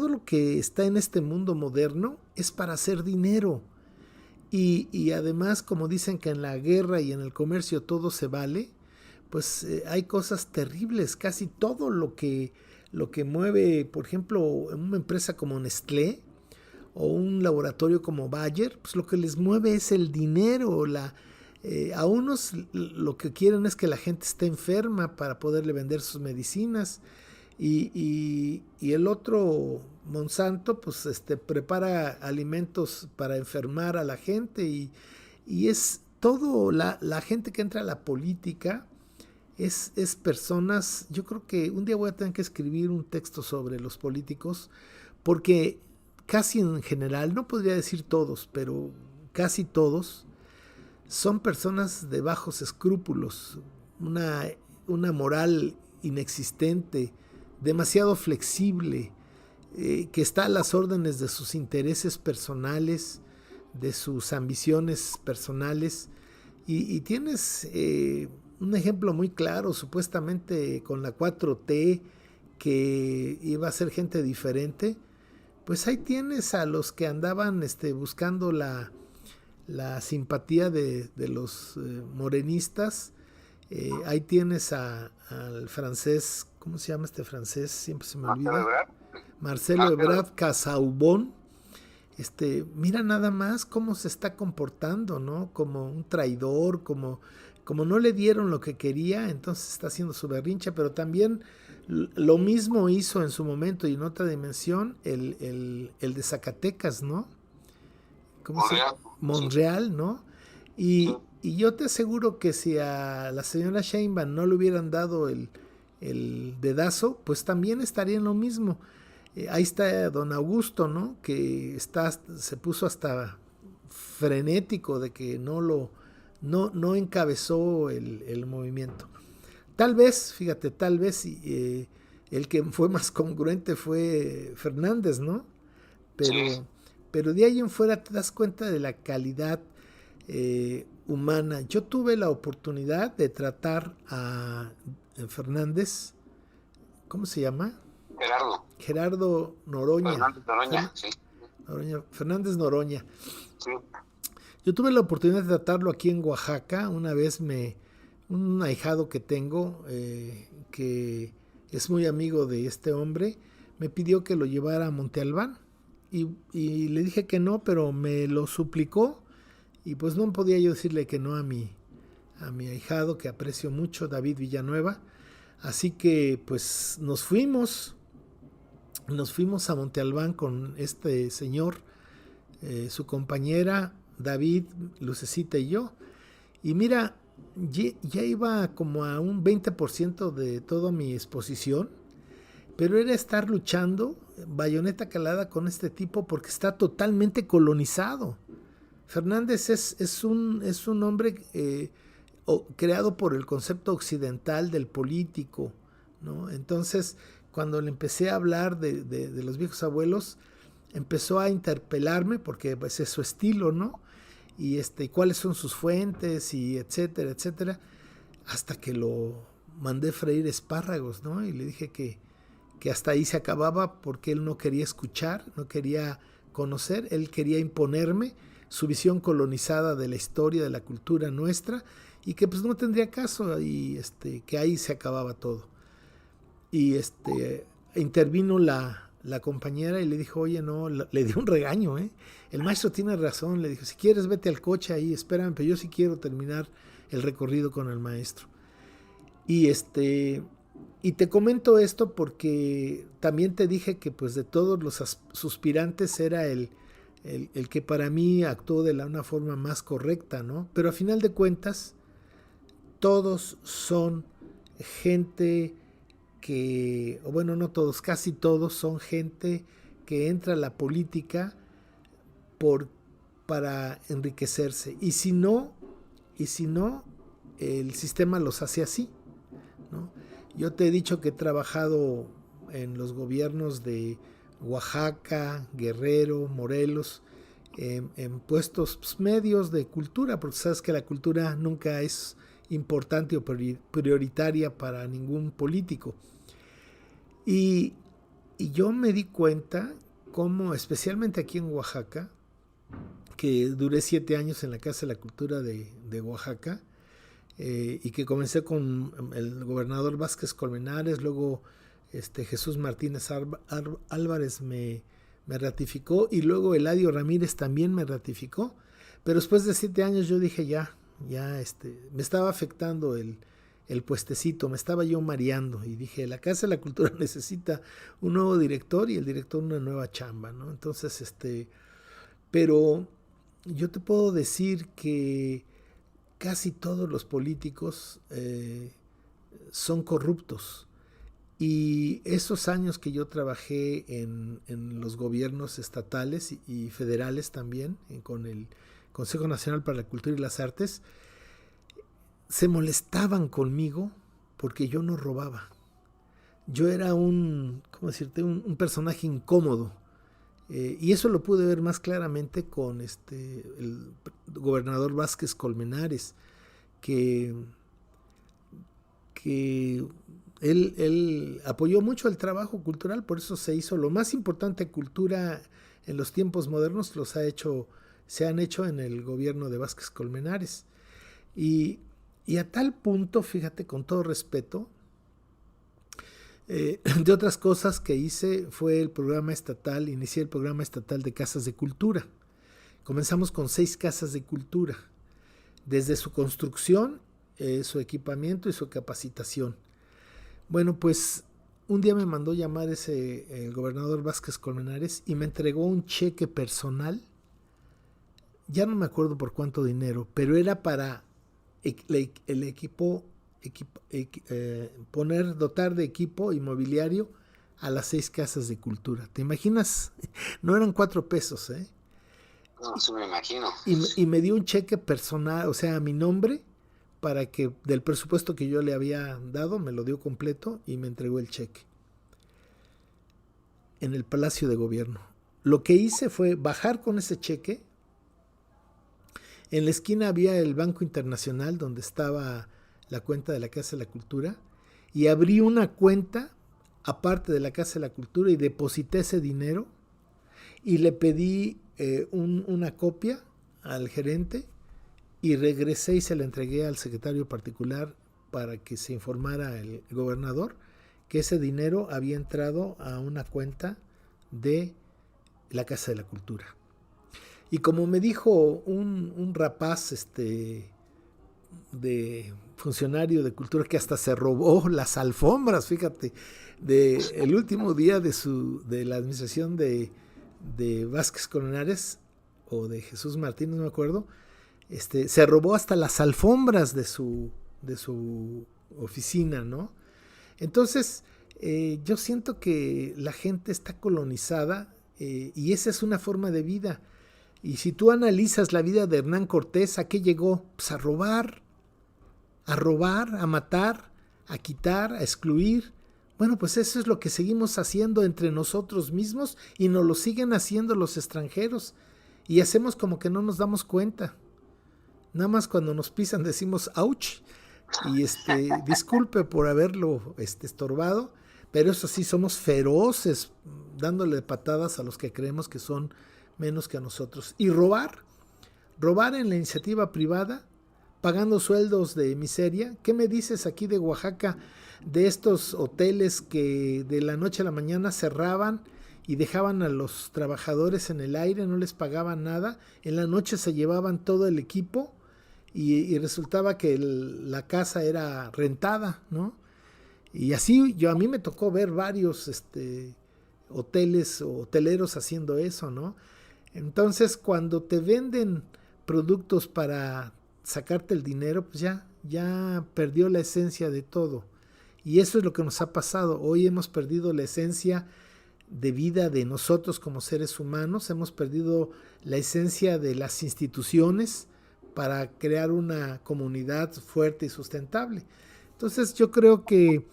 Speaker 2: lo que está en este mundo moderno es para hacer dinero. Y además, como dicen que en la guerra y en el comercio todo se vale, pues hay cosas terribles. Casi todo lo que lo que mueve, por ejemplo, una empresa como Nestlé o un laboratorio como Bayer, pues lo que les mueve es el dinero. A unos lo que quieren es que la gente esté enferma para poderle vender sus medicinas. Y el otro, Monsanto, pues prepara alimentos para enfermar a la gente. Y es todo, la gente que entra a la política es personas. Yo creo que un día voy a tener que escribir un texto sobre los políticos, porque casi en general, no podría decir todos, pero casi todos, son personas de bajos escrúpulos, una moral inexistente, demasiado flexible, que está a las órdenes de sus intereses personales, de sus ambiciones personales. Y tienes un ejemplo muy claro, supuestamente con la 4T, que iba a ser gente diferente. Pues ahí tienes a los que andaban buscando la simpatía de los morenistas. Ahí tienes al francés, ¿cómo se llama este francés? Siempre se me olvida. Marcelo Ebrard Casaubon. Mira nada más cómo se está comportando, ¿no? Como un traidor, como no le dieron lo que quería, entonces está haciendo su berrinche, pero también lo mismo hizo en su momento y en otra dimensión el de Zacatecas, ¿no? ¿Cómo se llama? Monreal, ¿no? Y yo te aseguro que si a la señora Sheinbaum no le hubieran dado el dedazo, pues también estaría en lo mismo. Ahí está don Augusto, ¿no? Que se puso hasta frenético de que no encabezó el movimiento. Tal vez, fíjate, el que fue más congruente fue Fernández, ¿no? Pero de ahí en fuera te das cuenta de la calidad humana. Yo tuve la oportunidad de tratar a Fernández, ¿cómo se llama? Gerardo Noroña. Fernández Noroña. Sí. Yo tuve la oportunidad de tratarlo aquí en Oaxaca. Una vez un ahijado que tengo, que es muy amigo de este hombre, me pidió que lo llevara a Monte Albán. Y le dije que no, pero me lo suplicó. Y pues no podía yo decirle que no a mi ahijado, que aprecio mucho, David Villanueva. Así que pues nos fuimos a Monte Albán con este señor, su compañera, David, Lucecita y yo. Y mira, ya iba como a un 20% de toda mi exposición, pero era estar luchando bayoneta calada con este tipo porque está totalmente colonizado. Fernández es un hombre creado por el concepto occidental del político, ¿no? Entonces, cuando le empecé a hablar de los viejos abuelos, empezó a interpelarme porque pues, es su estilo, ¿no? Y cuáles son sus fuentes, y etcétera, etcétera, hasta que lo mandé freír espárragos, ¿no? Y le dije que hasta ahí se acababa porque él no quería escuchar, no quería conocer, él quería imponerme su visión colonizada de la historia, de la cultura nuestra, y que pues no tendría caso, y que ahí se acababa todo. Y intervino la compañera y le dijo, oye, no, le dio un regaño, el maestro tiene razón, le dijo, si quieres vete al coche ahí, espérame, pero yo sí quiero terminar el recorrido con el maestro. Y te comento esto porque también te dije que pues de todos los suspirantes era el que para mí actuó de una forma más correcta, ¿no? Pero a final de cuentas, todos son gente que, o bueno, no todos, casi todos son gente que entra a la política para enriquecerse. Y si no, el sistema los hace así, ¿no? Yo te he dicho que he trabajado en los gobiernos de Oaxaca, Guerrero, Morelos, en puestos medios de cultura, porque sabes que la cultura nunca es importante o prioritaria para ningún político. Y yo me di cuenta cómo, especialmente aquí en Oaxaca, que duré 7 años en la Casa de la Cultura de Oaxaca, y que comencé con el gobernador Vázquez Colmenares, luego Jesús Martínez Álvarez me ratificó, y luego Eladio Ramírez también me ratificó, pero después de 7 años yo dije ya me estaba afectando el puestecito, me estaba yo mareando, y dije, la Casa de la Cultura necesita un nuevo director y el director una nueva chamba, ¿no? Entonces, pero yo te puedo decir que casi todos los políticos son corruptos. Y esos años que yo trabajé en los gobiernos estatales y federales también, con el Consejo Nacional para la Cultura y las Artes, se molestaban conmigo porque yo no robaba. Yo era un personaje incómodo. Y eso lo pude ver más claramente con el gobernador Vázquez Colmenares, que él apoyó mucho el trabajo cultural, por eso se hizo lo más importante cultura en los tiempos modernos, se han hecho en el gobierno de Vázquez Colmenares. Y a tal punto, fíjate, con todo respeto, de otras cosas que hice fue inicié el programa estatal de casas de cultura. Comenzamos con 6 casas de cultura, desde su construcción, su equipamiento y su capacitación. Bueno, pues un día me mandó llamar el gobernador Vázquez Colmenares y me entregó un cheque personal, ya no me acuerdo por cuánto dinero, pero era para el equipo, dotar de equipo inmobiliario a las 6 casas de cultura. ¿Te imaginas? No eran 4 pesos, ¿eh?
Speaker 1: No, sí me imagino.
Speaker 2: Y me dio un cheque personal, o sea, a mi nombre, para que del presupuesto que yo le había dado, me lo dio completo y me entregó el cheque en el Palacio de Gobierno. Lo que hice fue bajar con ese cheque. En la esquina había el Banco Internacional, donde estaba la cuenta de la Casa de la Cultura, y abrí una cuenta aparte de la Casa de la Cultura y deposité ese dinero y le pedí una copia al gerente, y regresé y se la entregué al secretario particular para que se informara el gobernador que ese dinero había entrado a una cuenta de la Casa de la Cultura. Y como me dijo un rapaz de funcionario de cultura, que hasta se robó las alfombras, fíjate, el último día de la administración de Vázquez Colmenares o de Jesús Martínez, no me acuerdo, se robó hasta las alfombras de su oficina, ¿no? Entonces, yo siento que la gente está colonizada, y esa es una forma de vida. Y si tú analizas la vida de Hernán Cortés, ¿a qué llegó? Pues a robar, a matar, a quitar, a excluir. Bueno, pues eso es lo que seguimos haciendo entre nosotros mismos, y nos lo siguen haciendo los extranjeros. Y hacemos como que no nos damos cuenta. Nada más cuando nos pisan decimos ouch, y disculpe por haberlo estorbado, pero eso sí, somos feroces dándole patadas a los que creemos que son menos que a nosotros. Y robar en la iniciativa privada, pagando sueldos de miseria. ¿Qué me dices aquí de Oaxaca, de estos hoteles que de la noche a la mañana cerraban y dejaban a los trabajadores en el aire, no les pagaban nada, en la noche se llevaban todo el equipo y resultaba que la casa era rentada, ¿no? Y así a mí me tocó ver varios hoteles o hoteleros haciendo eso, ¿no? Entonces, cuando te venden productos para sacarte el dinero, pues ya perdió la esencia de todo. Y eso es lo que nos ha pasado. Hoy hemos perdido la esencia de vida de nosotros como seres humanos, hemos perdido la esencia de las instituciones para crear una comunidad fuerte y sustentable. Entonces yo creo que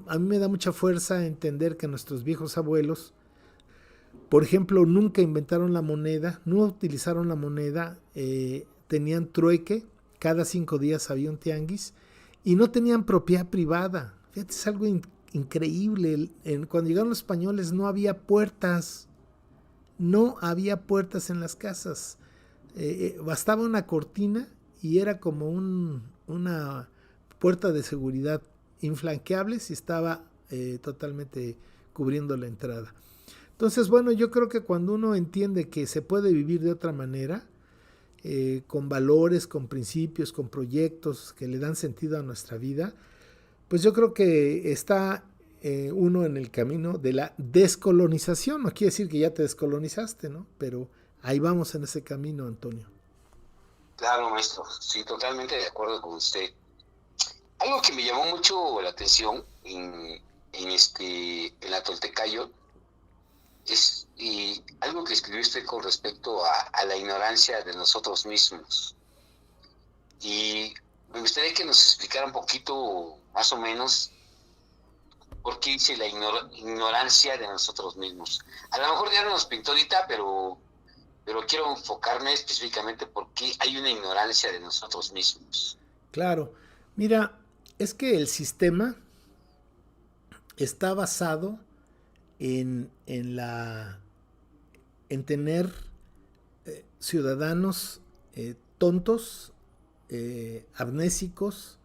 Speaker 2: a mí me da mucha fuerza entender que nuestros viejos abuelos, por ejemplo, nunca inventaron la moneda, no utilizaron la moneda, tenían trueque, cada 5 días había un tianguis, y no tenían propiedad privada. Fíjate, es algo increíble. Cuando llegaron los españoles no había puertas en las casas. Bastaba una cortina y era como una puerta de seguridad inflanqueable si estaba totalmente cubriendo la entrada. Entonces, bueno, yo creo que cuando uno entiende que se puede vivir de otra manera, con valores, con principios, con proyectos que le dan sentido a nuestra vida, pues yo creo que está uno en el camino de la descolonización. No quiere decir que ya te descolonizaste, ¿no? Pero ahí vamos en ese camino, Antonio.
Speaker 1: Claro, maestro, sí, totalmente de acuerdo con usted. Algo que me llamó mucho la atención en la Toltecayo es algo que escribió usted con respecto a la ignorancia de nosotros mismos. Y me gustaría que nos explicara un poquito, más o menos, por qué dice la ignorancia de nosotros mismos. A lo mejor ya nos pintó ahorita, pero quiero enfocarme específicamente por qué hay una ignorancia de nosotros mismos.
Speaker 2: Claro, mira, es que el sistema está basado en tener ciudadanos tontos, amnésicos,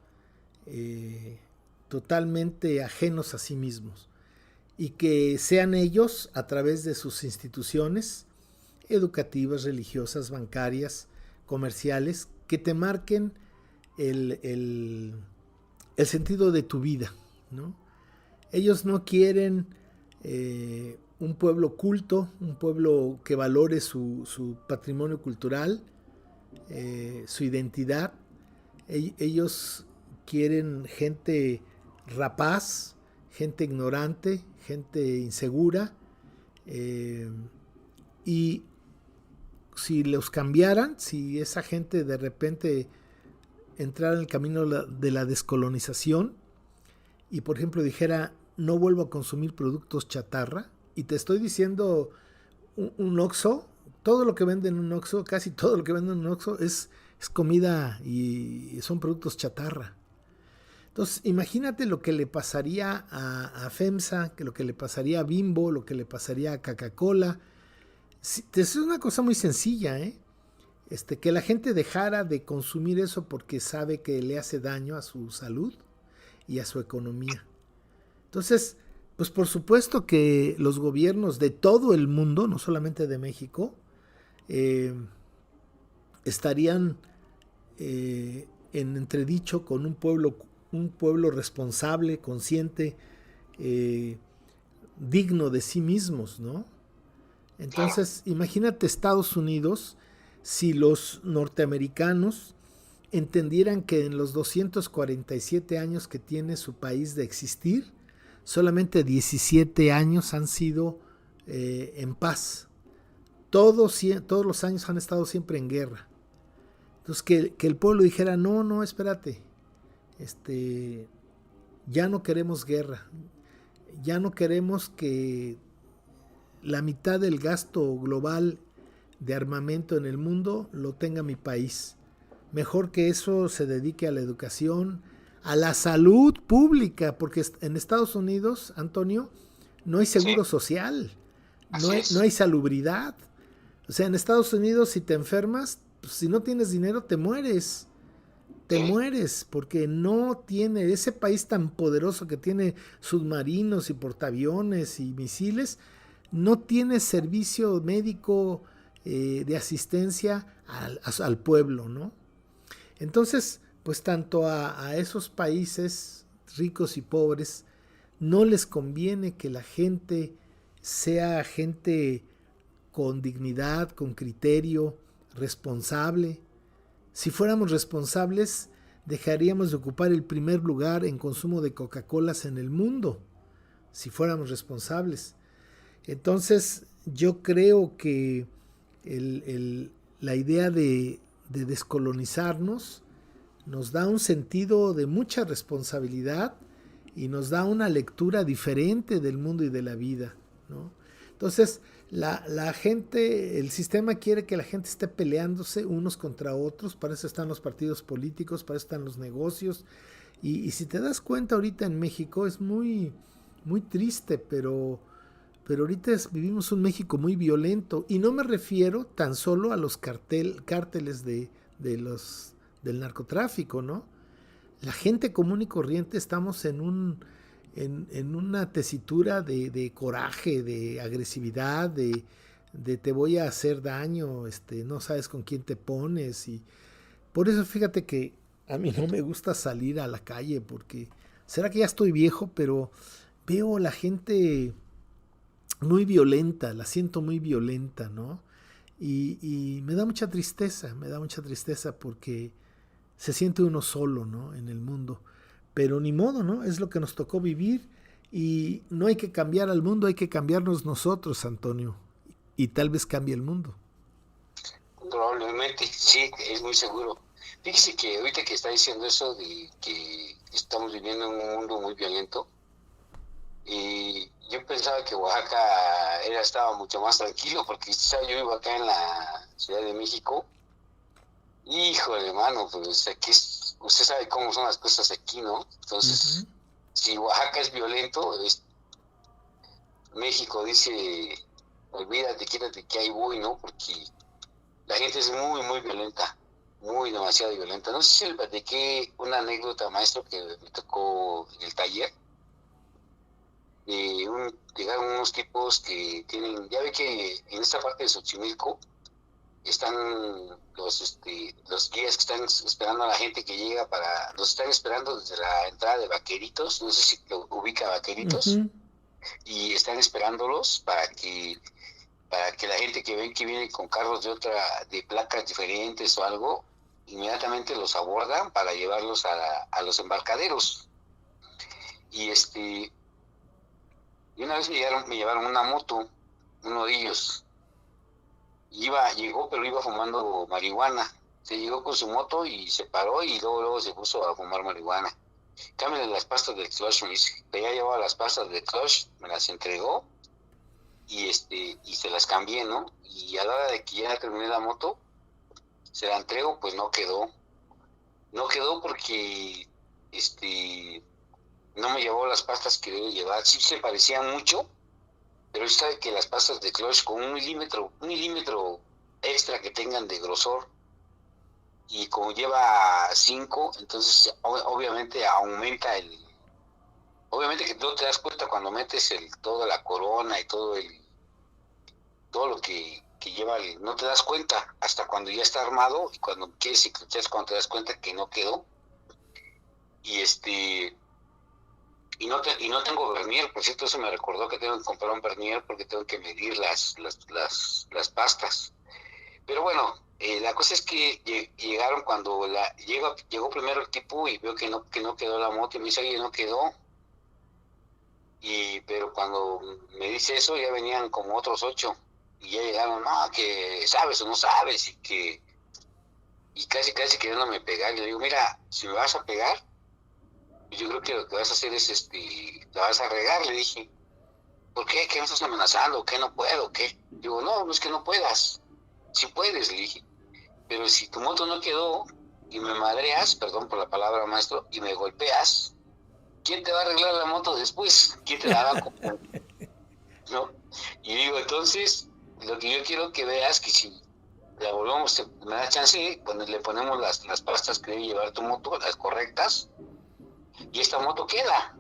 Speaker 2: totalmente ajenos a sí mismos, y que sean ellos, a través de sus instituciones educativas, religiosas, bancarias, comerciales, que te marquen el sentido de tu vida, ¿no? Ellos no quieren un pueblo culto, un pueblo que valore su patrimonio cultural, su identidad. Ellos quieren gente rapaz, gente ignorante, gente insegura, y si los cambiaran, si esa gente de repente entrara en el camino de la descolonización y, por ejemplo, dijera, no vuelvo a consumir productos chatarra, y te estoy diciendo, un Oxxo, todo lo que venden en un Oxxo, casi todo lo que venden en un Oxxo es comida y son productos chatarra. Entonces, imagínate lo que le pasaría a FEMSA, lo que le pasaría a Bimbo, lo que le pasaría a Coca-Cola. Es una cosa muy sencilla, que la gente dejara de consumir eso porque sabe que le hace daño a su salud y a su economía. Entonces, pues por supuesto que los gobiernos de todo el mundo, no solamente de México, estarían en entredicho con un pueblo responsable, consciente, digno de sí mismos, ¿no? Entonces, imagínate Estados Unidos, si los norteamericanos entendieran que en los 247 años que tiene su país de existir, solamente 17 años han sido en paz. Todos los años han estado siempre en guerra. Entonces, que el pueblo dijera, no, espérate, ya no queremos guerra, ya no queremos que la mitad del gasto global de armamento en el mundo lo tenga mi país. Mejor que eso se dedique a la educación, a la salud pública, porque en Estados Unidos, Antonio, no hay seguro social, no hay salubridad. O sea, en Estados Unidos, si te enfermas, pues, si no tienes dinero, te mueres. Te mueres, porque no tiene, ese país tan poderoso que tiene submarinos y portaaviones y misiles, no tiene servicio médico de asistencia al pueblo, ¿no? Entonces, pues tanto a esos países ricos y pobres no les conviene que la gente sea gente con dignidad, con criterio, responsable. Si fuéramos responsables, dejaríamos de ocupar el primer lugar en consumo de Coca-Colas en el mundo, si fuéramos responsables. Entonces, yo creo que la idea de descolonizarnos nos da un sentido de mucha responsabilidad y nos da una lectura diferente del mundo y de la vida, ¿no? Entonces, la gente, el sistema quiere que la gente esté peleándose unos contra otros, para eso están los partidos políticos, para eso están los negocios, y si te das cuenta ahorita en México es muy, muy triste, pero ahorita vivimos un México muy violento, y no me refiero tan solo a los cárteles del narcotráfico, ¿no? La gente común y corriente estamos en en una tesitura de coraje, de agresividad, de te voy a hacer daño, no sabes con quién te pones. Y por eso fíjate que a mí no me gusta salir a la calle, porque será que ya estoy viejo, pero veo la gente muy violenta, la siento muy violenta, ¿no? Y me da mucha tristeza porque se siente uno solo, ¿no? En el mundo. Pero ni modo, ¿no? Es lo que nos tocó vivir y no hay que cambiar al mundo, hay que cambiarnos nosotros, Antonio. Y tal vez cambie el mundo.
Speaker 1: Probablemente, sí, es muy seguro. Fíjese que ahorita que está diciendo eso de que estamos viviendo en un mundo muy violento, y yo pensaba que Oaxaca estaba mucho más tranquilo, porque ¿sabe? Yo vivo acá en la Ciudad de México. Híjole, mano, pues aquí usted sabe cómo son las cosas aquí, ¿no? Entonces, si Oaxaca es violento, México dice, olvídate, quítate que ahí voy, ¿no? Porque la gente es muy, muy violenta, muy demasiado violenta. No sé si le platiqué una anécdota, maestro, que me tocó en el taller. Llegaron unos tipos que tienen, ya ve que en esta parte de Xochimilco están los guías que están esperando a la gente que llega los están esperando desde la entrada de Vaqueritos, no sé si lo ubica Vaqueritos, y están esperándolos para que la gente que ven que viene con carros de placas diferentes o algo, inmediatamente los abordan para llevarlos a los embarcaderos. Y una vez me llevaron una moto, uno de ellos. Llegó, pero iba fumando marihuana. Se llegó con su moto y se paró y luego se puso a fumar marihuana. Cámbiale las pastas de clutch, me dice. Ya llevaba las pastas de clutch, me las entregó y se las cambié, ¿no? Y a la hora de que ya terminé la moto, se la entrego, pues no quedó. No quedó porque no me llevó las pastas que debe llevar. Sí se parecían mucho, pero usted sabe que las pastas de clutch con un milímetro extra que tengan de grosor, y como lleva 5, entonces obviamente aumenta obviamente que tú te das cuenta cuando metes toda la corona y todo lo que lleva, no te das cuenta hasta cuando ya está armado, y cuando quieres ciclotear cuando te das cuenta que no quedó. Y y no tengo vernier, por cierto, eso me recordó que tengo que comprar un vernier porque tengo que medir las pastas. Pero bueno, la cosa es que llegaron cuando llegó primero el tipo y vio que no quedó la moto y me dice, oye, no quedó. Pero cuando me dice eso ya venían como otros 8 y ya llegaron, no, que sabes o no sabes, y casi queriéndome pegar. Y le digo, mira, si me vas a pegar, yo creo que lo que vas a hacer es, la vas a regar, le dije. ¿Por qué? ¿Qué me estás amenazando? ¿Qué no puedo? ¿Qué? Digo, no es que no puedas. Si puedes, le dije. Pero si tu moto no quedó y me madreas, perdón por la palabra, maestro, y me golpeas, ¿quién te va a arreglar la moto después? ¿Quién te la va a comprar? ¿No? Y digo, entonces, lo que yo quiero que veas que si la volvemos, me da chance, cuando le ponemos las pastas que debe llevar tu moto, las correctas, y esta moto queda.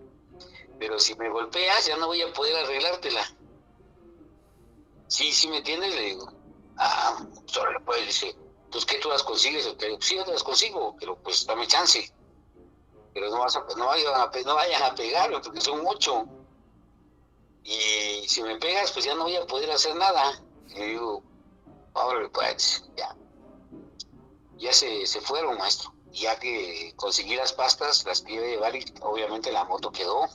Speaker 1: Pero si me golpeas, ya no voy a poder arreglártela. Sí, ¿me entiendes? Le digo, solo pues, dice, entonces, ¿qué tú las consigues? Sí, yo te las consigo, pero pues dame chance. Pero no vayan a pegarme, porque son 8. Y si me pegas, pues ya no voy a poder hacer nada. Y le digo, ahora pues, ya se fueron, maestro. Y ya que conseguí las pastas, las que iba a llevar, y obviamente la moto quedó.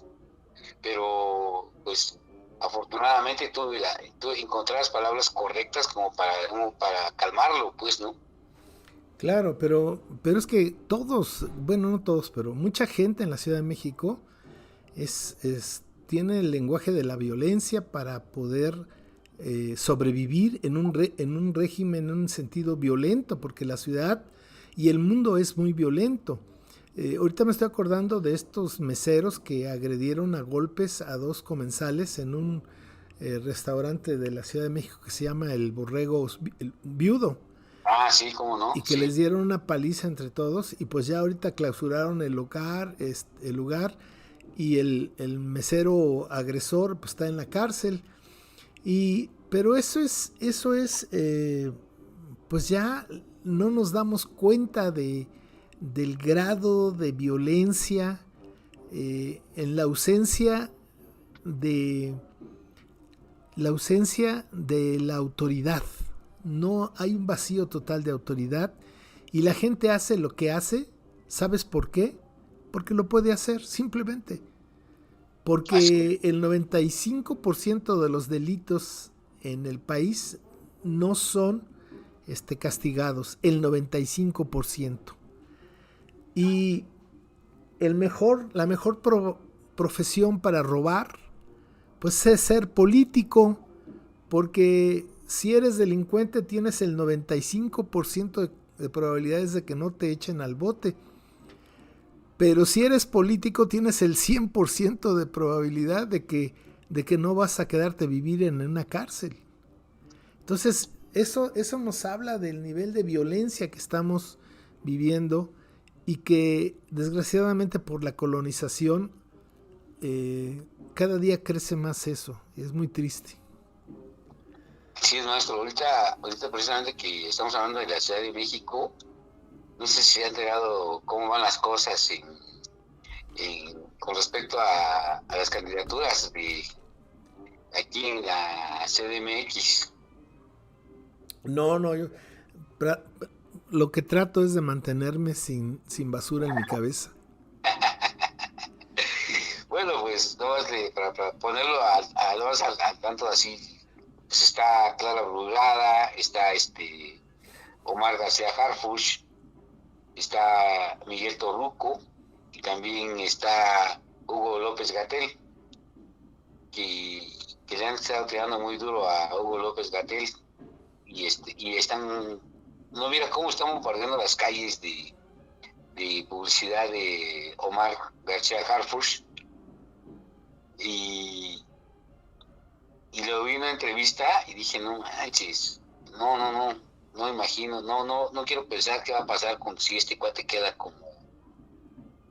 Speaker 1: Pero, pues, afortunadamente tuve encontrar las palabras correctas como para calmarlo, pues, ¿no?
Speaker 2: Claro, pero es que todos, bueno, no todos, pero mucha gente en la Ciudad de México tiene el lenguaje de la violencia para poder sobrevivir en un régimen, en un sentido violento, porque la ciudad y el mundo es muy violento. Ahorita me estoy acordando de estos meseros que agredieron a golpes a 2 comensales en un restaurante de la Ciudad de México que se llama El Borrego Viudo.
Speaker 1: Sí, cómo no.
Speaker 2: Y que les dieron una paliza entre todos, y pues ya ahorita clausuraron el lugar, y el mesero agresor pues está en la cárcel. Pero eso es pues ya no nos damos cuenta del grado de violencia en la ausencia de la autoridad. No hay un vacío total de autoridad y la gente hace lo que hace. ¿Sabes por qué? Porque lo puede hacer, simplemente. Porque el 95% de los delitos en el país no son castigados, el 95%. Y la mejor profesión para robar, pues es ser político, porque si eres delincuente tienes el 95% de probabilidades de que no te echen al bote. Pero si eres político tienes el 100% de probabilidad de que no vas a quedarte a vivir en una cárcel. Entonces, eso nos habla del nivel de violencia que estamos viviendo y que desgraciadamente por la colonización cada día crece más eso. Y es muy triste.
Speaker 1: Sí, maestro. Ahorita precisamente que estamos hablando de la Ciudad de México, no sé si ha enterado cómo van las cosas con respecto a las candidaturas de aquí en la CDMX.
Speaker 2: No, yo lo que trato es de mantenerme sin basura en mi cabeza.
Speaker 1: Bueno, pues para ponerlo al tanto así, pues está Clara Brugada, está Omar García Harfuch, está Miguel Torruco y también está Hugo López-Gatell, que le han estado tirando muy duro a Hugo López-Gatell y están, no mira cómo están bombardeando las calles de publicidad de Omar García Harfuch. Y lo vi en una entrevista y dije, no manches, no imagino, no quiero pensar qué va a pasar si este cuate queda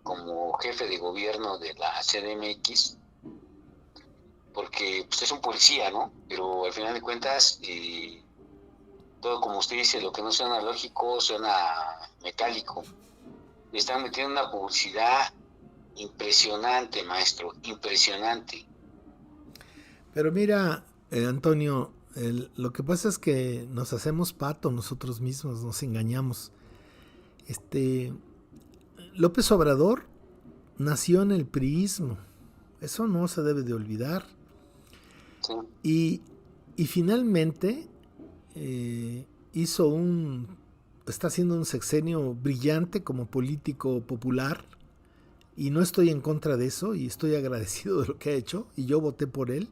Speaker 1: como jefe de gobierno de la CDMX, porque pues es un policía, ¿no? Pero al final de cuentas, todo como usted dice, lo que no suena lógico, suena metálico. Le están metiendo una publicidad impresionante, maestro, impresionante.
Speaker 2: Pero mira, Antonio, lo que pasa es que nos hacemos pato nosotros mismos, nos engañamos. López Obrador nació en el priismo, eso no se debe de olvidar. Sí. Y finalmente está haciendo un sexenio brillante como político popular. Y no estoy en contra de eso y estoy agradecido de lo que ha hecho y yo voté por él,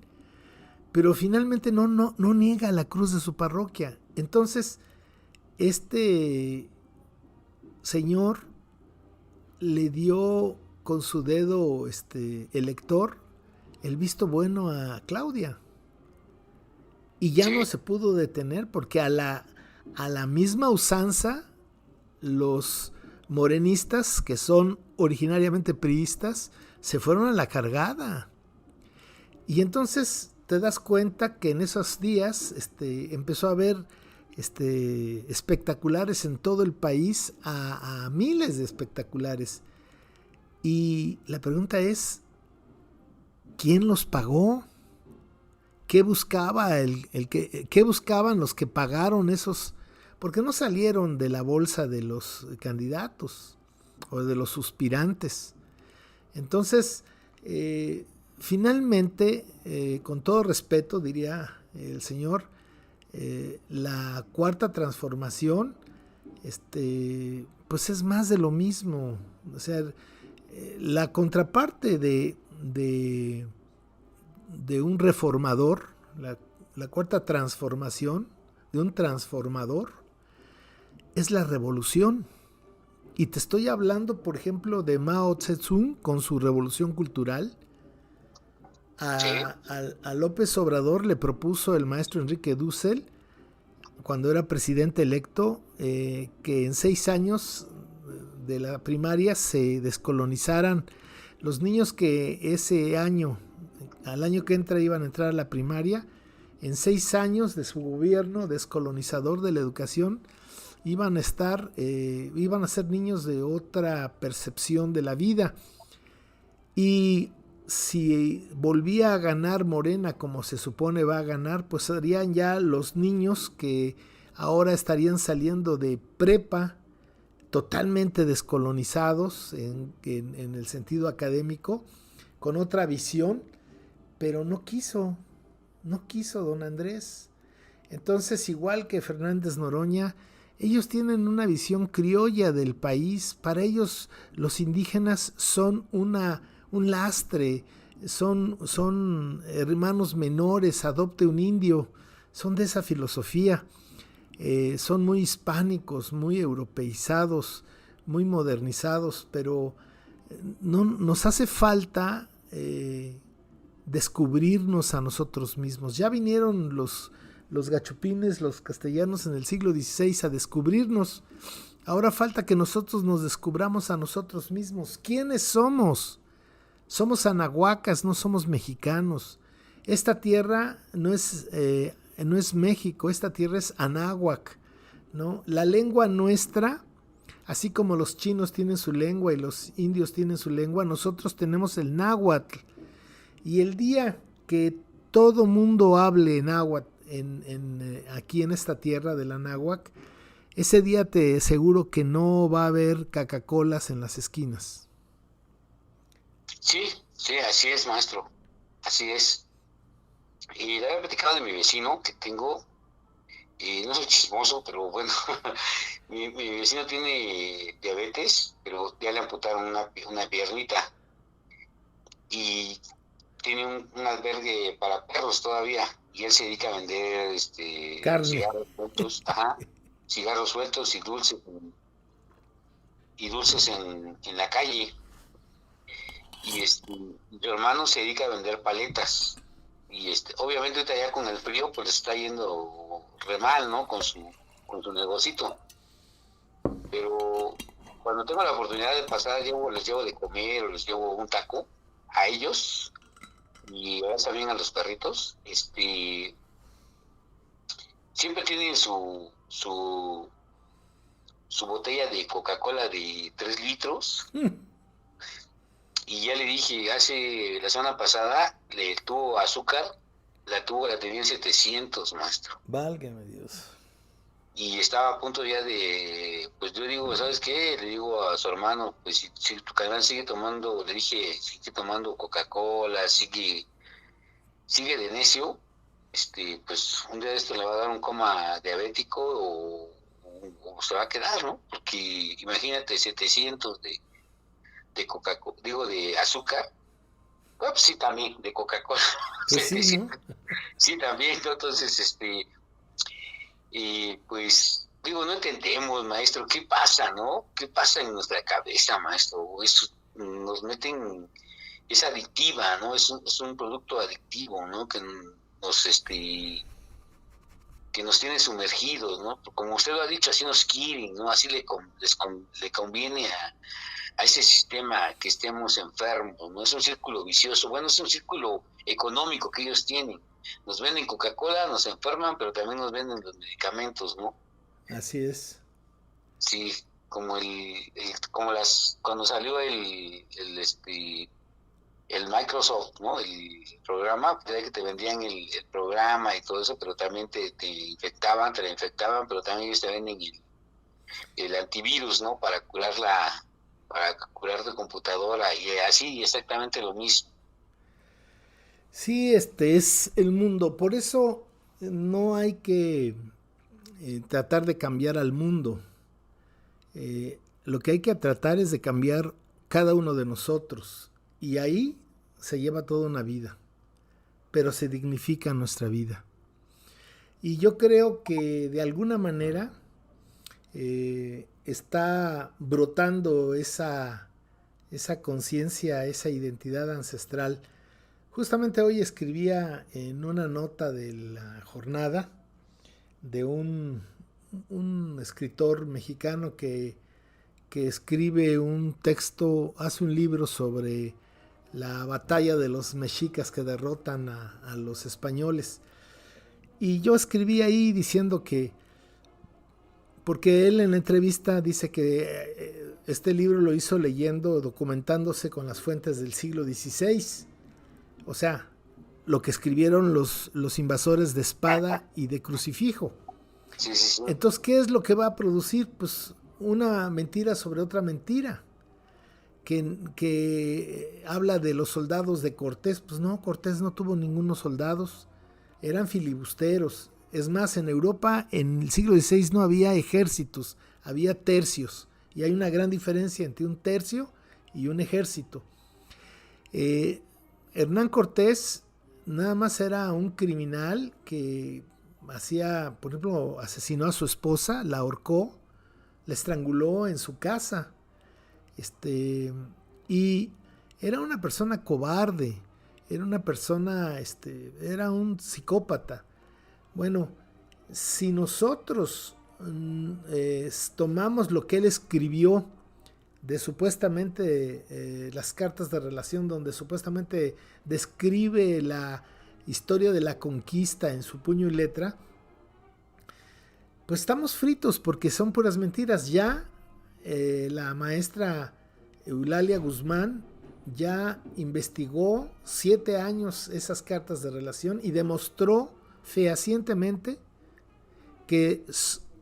Speaker 2: pero finalmente no niega la cruz de su parroquia. Entonces este señor le dio con su dedo elector el visto bueno a Claudia y ya no se pudo detener porque a la misma usanza los morenistas, que son originariamente priistas, se fueron a la cargada. Y entonces te das cuenta que en esos días empezó a haber espectaculares en todo el país, a miles de espectaculares. Y la pregunta es, ¿quién los pagó? ¿Qué buscaba qué buscaban los que pagaron esos? Porque no salieron de la bolsa de los candidatos o de los suspirantes. Entonces, finalmente, con todo respeto, diría el señor, la cuarta transformación, pues es más de lo mismo. O sea, la contraparte de un reformador, la cuarta transformación de un transformador, es la revolución. Y te estoy hablando, por ejemplo, de Mao Zedong con su revolución cultural. A López Obrador le propuso el maestro Enrique Dussel, cuando era presidente electo, que en 6 años de la primaria se descolonizaran Los niños que ese año, al año que entra, iban a entrar a la primaria, en 6 años de su gobierno descolonizador de la educación, iban a ser niños de otra percepción de la vida. Y si volvía a ganar Morena como se supone va a ganar, pues serían ya los niños que ahora estarían saliendo de prepa totalmente descolonizados en el sentido académico, con otra visión, pero no quiso don Andrés. Entonces, igual que Fernández Noroña, ellos tienen una visión criolla del país. Para ellos los indígenas son un lastre, son hermanos menores, adopte un indio, son de esa filosofía. Son muy hispánicos, muy europeizados, muy modernizados, pero no, nos hace falta descubrirnos a nosotros mismos. Ya vinieron los gachupines, los castellanos en el siglo XVI a descubrirnos. Ahora falta que nosotros nos descubramos a nosotros mismos. ¿Quiénes somos? Somos anahuacas, no somos mexicanos. Esta tierra no es México, esta tierra es Anáhuac, ¿no? La lengua nuestra, así como los chinos tienen su lengua y los indios tienen su lengua, nosotros tenemos el náhuatl. Y el día que todo mundo hable náhuatl aquí en esta tierra del Anáhuac, ese día te aseguro que no va a haber Coca-Colas en las esquinas.
Speaker 1: Sí, así es, maestro, así es. Y le había platicado de mi vecino que tengo, no soy chismoso, pero bueno, mi vecino tiene diabetes, pero ya le amputaron una piernita y tiene un albergue para perros todavía, y él se dedica a vender
Speaker 2: Carne.
Speaker 1: cigarros sueltos y dulces en la calle. Y su hermano se dedica a vender paletas. Y obviamente ahorita ya con el frío pues está yendo re mal, ¿no? Con su negocito. Pero cuando tengo la oportunidad de pasar, les llevo de comer o les llevo un taco a ellos, y ahora también a los perritos, siempre tienen su botella de Coca-Cola de 3 litros. Y ya le dije, la semana pasada le tuvo azúcar, la tenía en 700, maestro.
Speaker 2: Válgame Dios.
Speaker 1: Y estaba a punto ya pues yo digo, ¿sabes qué? Le digo a su hermano, pues si tu canal sigue tomando, le dije, sigue tomando Coca-Cola, sigue de necio, pues un día de esto le va a dar un coma diabético o se va a quedar, ¿no? Porque imagínate, 700 de Coca-Cola, digo, de azúcar. Pues sí, también de Coca-Cola.
Speaker 2: Pues sí, ¿no?
Speaker 1: Sí, también, ¿no? Entonces, pues, digo, no entendemos, maestro, ¿qué pasa, no? ¿Qué pasa en nuestra cabeza, maestro? Eso nos meten, es adictiva, ¿no? Es un producto adictivo, ¿no? Que nos tiene sumergidos, ¿no? Como usted lo ha dicho, así nos quieren, ¿no? Así le conviene a ese sistema que estemos enfermos, ¿no? Es un círculo vicioso, bueno, es un círculo económico que ellos tienen. Nos venden Coca-Cola, nos enferman, pero también nos venden los medicamentos, ¿no?
Speaker 2: Así es.
Speaker 1: Sí, como cuando salió el Microsoft, ¿no? El programa, pues, que te vendían el programa y todo eso, pero también te infectaban, pero también ellos te venden el antivirus, ¿no? Para curar tu computadora, y así exactamente lo mismo.
Speaker 2: Sí, este es el mundo. Por eso no hay que tratar de cambiar al mundo. Lo que hay que tratar es de cambiar cada uno de nosotros. Y ahí se lleva toda una vida. Pero se dignifica nuestra vida. Y yo creo que de alguna manera está brotando esa conciencia, esa identidad ancestral. Justamente hoy escribía en una nota de la jornada de un escritor mexicano que escribe un texto, hace un libro sobre la batalla de los mexicas que derrotan a los españoles. Y yo escribí ahí diciendo que, porque él en la entrevista dice que este libro lo hizo leyendo, documentándose con las fuentes del siglo XVI. O sea, lo que escribieron los invasores de espada y de crucifijo.
Speaker 1: Sí, sí, sí.
Speaker 2: Entonces, ¿qué es lo que va a producir? Pues una mentira sobre otra mentira. Que habla de los soldados de Cortés. Pues no, Cortés no tuvo ningunos soldados. Eran filibusteros. Es más, en Europa en el siglo XVI no había ejércitos, había tercios. Y hay una gran diferencia entre un tercio y un ejército. Hernán Cortés nada más era un criminal que hacía, por ejemplo, asesinó a su esposa, la ahorcó, la estranguló en su casa. Y era una persona cobarde, era una persona, era un psicópata. Bueno, si nosotros tomamos lo que él escribió de supuestamente las cartas de relación, donde supuestamente describe la historia de la conquista en su puño y letra, pues estamos fritos porque son puras mentiras. Ya la maestra Eulalia Guzmán ya investigó 7 años esas cartas de relación y demostró fehacientemente que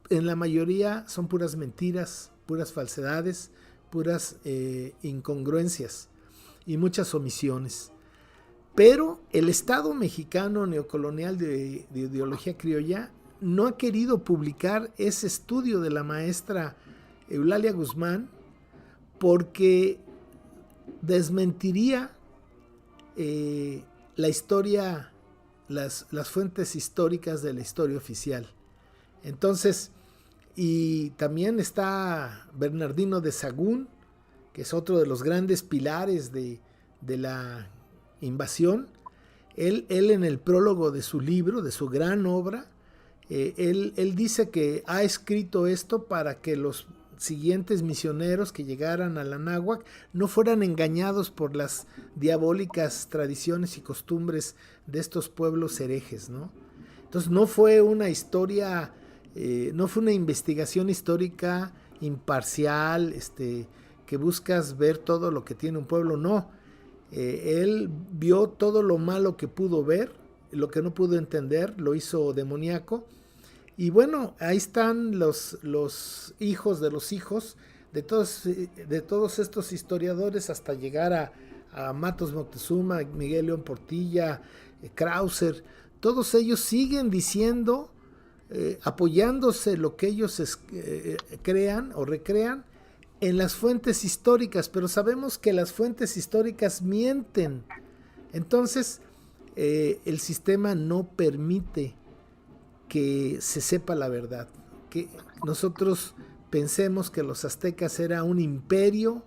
Speaker 2: en la mayoría son puras mentiras, puras falsedades, puras incongruencias y muchas omisiones. Pero el Estado mexicano neocolonial de ideología criolla no ha querido publicar ese estudio de la maestra Eulalia Guzmán porque desmentiría la historia, las fuentes históricas de la historia oficial. Entonces, y también está Bernardino de Sahagún, que es otro de los grandes pilares de la invasión. Él en el prólogo de su libro, de su gran obra, él dice que ha escrito esto para que los siguientes misioneros que llegaran a la Anáhuac no fueran engañados por las diabólicas tradiciones y costumbres de estos pueblos herejes, ¿no? Entonces no fue una historia, no fue una investigación histórica imparcial, que buscas ver todo lo que tiene un pueblo, no. Él vio todo lo malo que pudo ver, lo que no pudo entender, lo hizo demoníaco. Y bueno, ahí están los hijos de los hijos de todos estos historiadores hasta llegar a Matos Moctezuma, Miguel León Portilla, Krauser. Todos ellos siguen diciendo, apoyándose lo que ellos crean o recrean en las fuentes históricas, pero sabemos que las fuentes históricas mienten. Entonces, el sistema no permite que se sepa la verdad, que nosotros pensemos que los aztecas era un imperio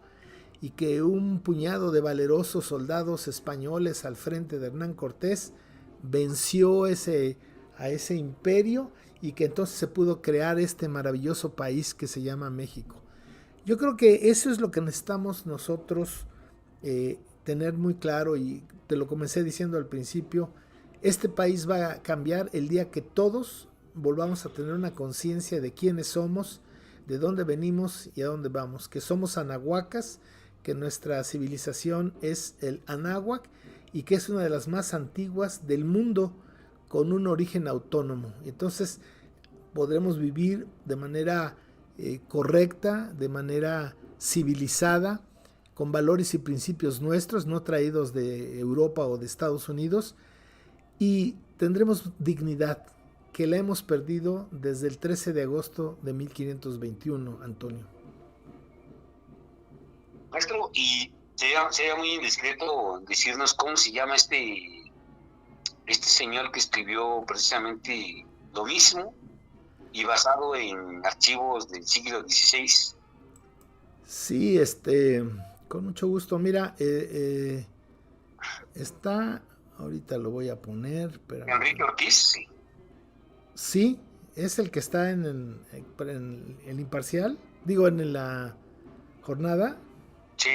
Speaker 2: y que un puñado de valerosos soldados españoles al frente de Hernán Cortés venció a ese imperio y que entonces se pudo crear este maravilloso país que se llama México. Yo creo que eso es lo que necesitamos nosotros tener muy claro, y te lo comencé diciendo al principio. Este país va a cambiar el día que todos volvamos a tener una conciencia de quiénes somos, de dónde venimos y a dónde vamos, que somos anahuacas, que nuestra civilización es el anáhuac y que es una de las más antiguas del mundo con un origen autónomo. Entonces podremos vivir de manera correcta, de manera civilizada, con valores y principios nuestros, no traídos de Europa o de Estados Unidos, y tendremos dignidad, que la hemos perdido desde el 13 de agosto de 1521, Antonio.
Speaker 1: Maestro, y sería muy indiscreto decirnos cómo se llama este señor que escribió precisamente lo mismo y basado en archivos del siglo XVI.
Speaker 2: Sí, con mucho gusto. Mira, está, ahorita lo voy a poner.
Speaker 1: Enrique Ortiz, sí.
Speaker 2: Sí, es el que está en el imparcial, digo, en la jornada.
Speaker 1: Sí.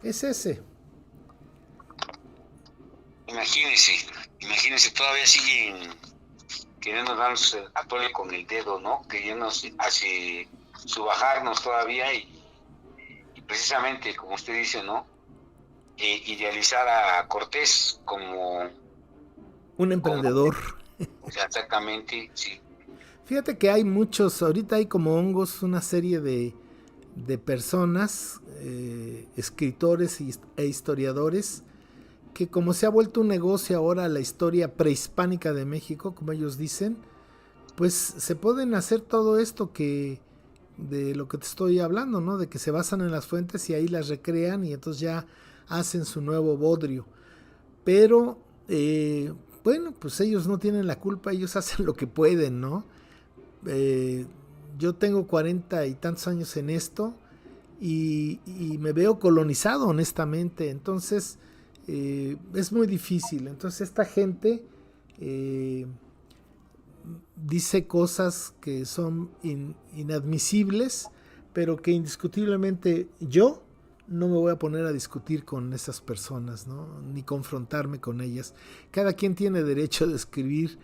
Speaker 2: Es ese.
Speaker 1: imagínense, todavía siguen queriendo darnos a tole con el dedo, ¿no? Queriendo hace subajarnos todavía y precisamente, como usted dice, ¿no? Idealizar a Cortés como
Speaker 2: un emprendedor.
Speaker 1: Exactamente, sí.
Speaker 2: Fíjate que hay muchos, ahorita hay como hongos una serie de personas, escritores e historiadores, que como se ha vuelto un negocio ahora la historia prehispánica de México, como ellos dicen, pues se pueden hacer todo esto que de lo que te estoy hablando, ¿no? De que se basan en las fuentes y ahí las recrean y entonces ya hacen su nuevo bodrio. Pero, bueno, pues ellos no tienen la culpa, ellos hacen lo que pueden, ¿no? Eh, yo tengo 40 y tantos años en esto y me veo colonizado, honestamente. Entonces, es muy difícil. Entonces, esta gente dice cosas que son inadmisibles, pero que indiscutiblemente yo no me voy a poner a discutir con esas personas, ¿no? Ni confrontarme con ellas. Cada quien tiene derecho de escribir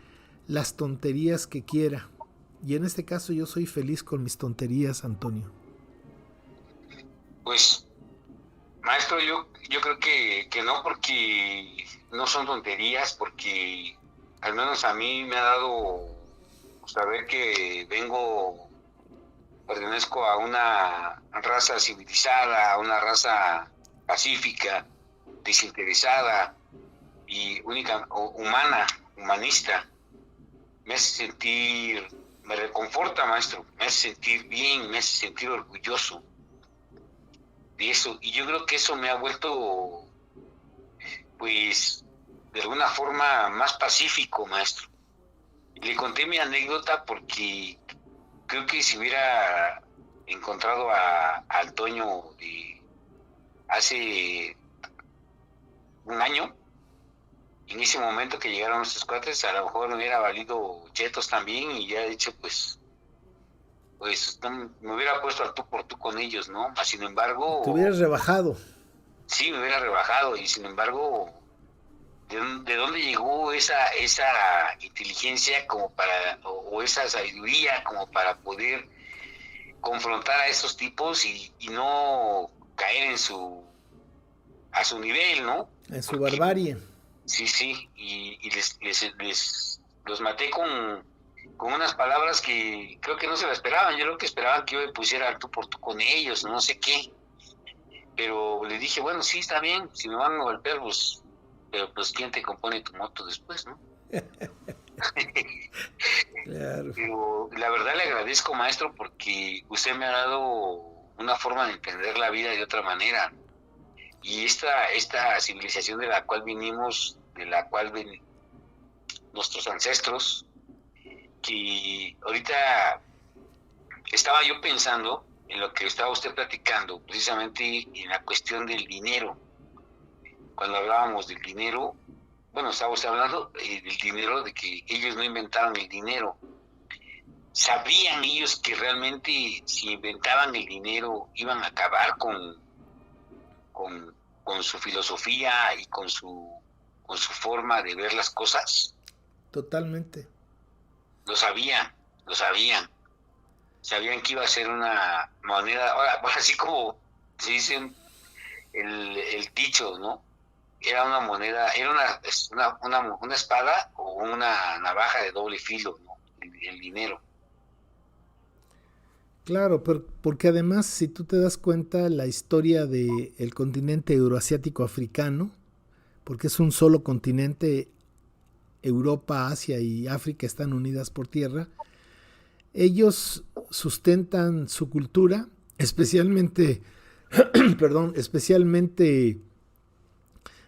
Speaker 2: las tonterías que quiera. Y en este caso yo soy feliz con mis tonterías, Antonio.
Speaker 1: Pues, maestro, yo creo que no, porque no son tonterías, porque al menos a mí me ha dado saber que pertenezco a una raza civilizada, a una raza pacífica, desinteresada y humanista. Me reconforta, maestro, me hace sentir bien, me hace sentir orgulloso de eso. Y yo creo que eso me ha vuelto, pues, de alguna forma más pacífico, maestro. Le conté mi anécdota porque creo que si hubiera encontrado al Toño de hace un año, en ese momento que llegaron nuestros cuates, a lo mejor me hubiera valido chetos también y ya he dicho, pues no, me hubiera puesto al tú por tú con ellos, ¿no? Sin embargo...
Speaker 2: Te hubieras rebajado.
Speaker 1: Sí, me hubiera rebajado y sin embargo, ¿de dónde llegó esa inteligencia como o esa sabiduría como para poder confrontar a esos tipos y no caer a su nivel, ¿no?
Speaker 2: En su barbarie.
Speaker 1: Sí, y los maté con unas palabras que creo que no se la esperaban. Yo creo que esperaban que yo me pusiera al tú por tú con ellos, no sé qué. Pero le dije, bueno, sí, está bien, si me van a golpear, pues, pero pues ¿quién te compone tu moto después, no?
Speaker 2: Claro.
Speaker 1: Pero la verdad le agradezco, maestro, porque usted me ha dado una forma de entender la vida de otra manera. Y esta civilización de la cual vinimos, de la cual ven nuestros ancestros, que ahorita estaba yo pensando en lo que estaba usted platicando, precisamente en la cuestión del dinero. Cuando hablábamos del dinero, bueno, estábamos hablando del dinero, de que ellos no inventaron el dinero. ¿Sabían ellos que realmente si inventaban el dinero iban a acabar con su filosofía y con su forma de ver las cosas?
Speaker 2: Totalmente.
Speaker 1: Lo sabían. Sabían que iba a ser una moneda, ahora así como se dice el dicho, ¿no? Era una moneda, era una espada o una navaja de doble filo, ¿no? El dinero.
Speaker 2: Claro, porque además, si tú te das cuenta, la historia del continente euroasiático africano, porque es un solo continente, Europa, Asia y África están unidas por tierra, ellos sustentan su cultura, especialmente, especialmente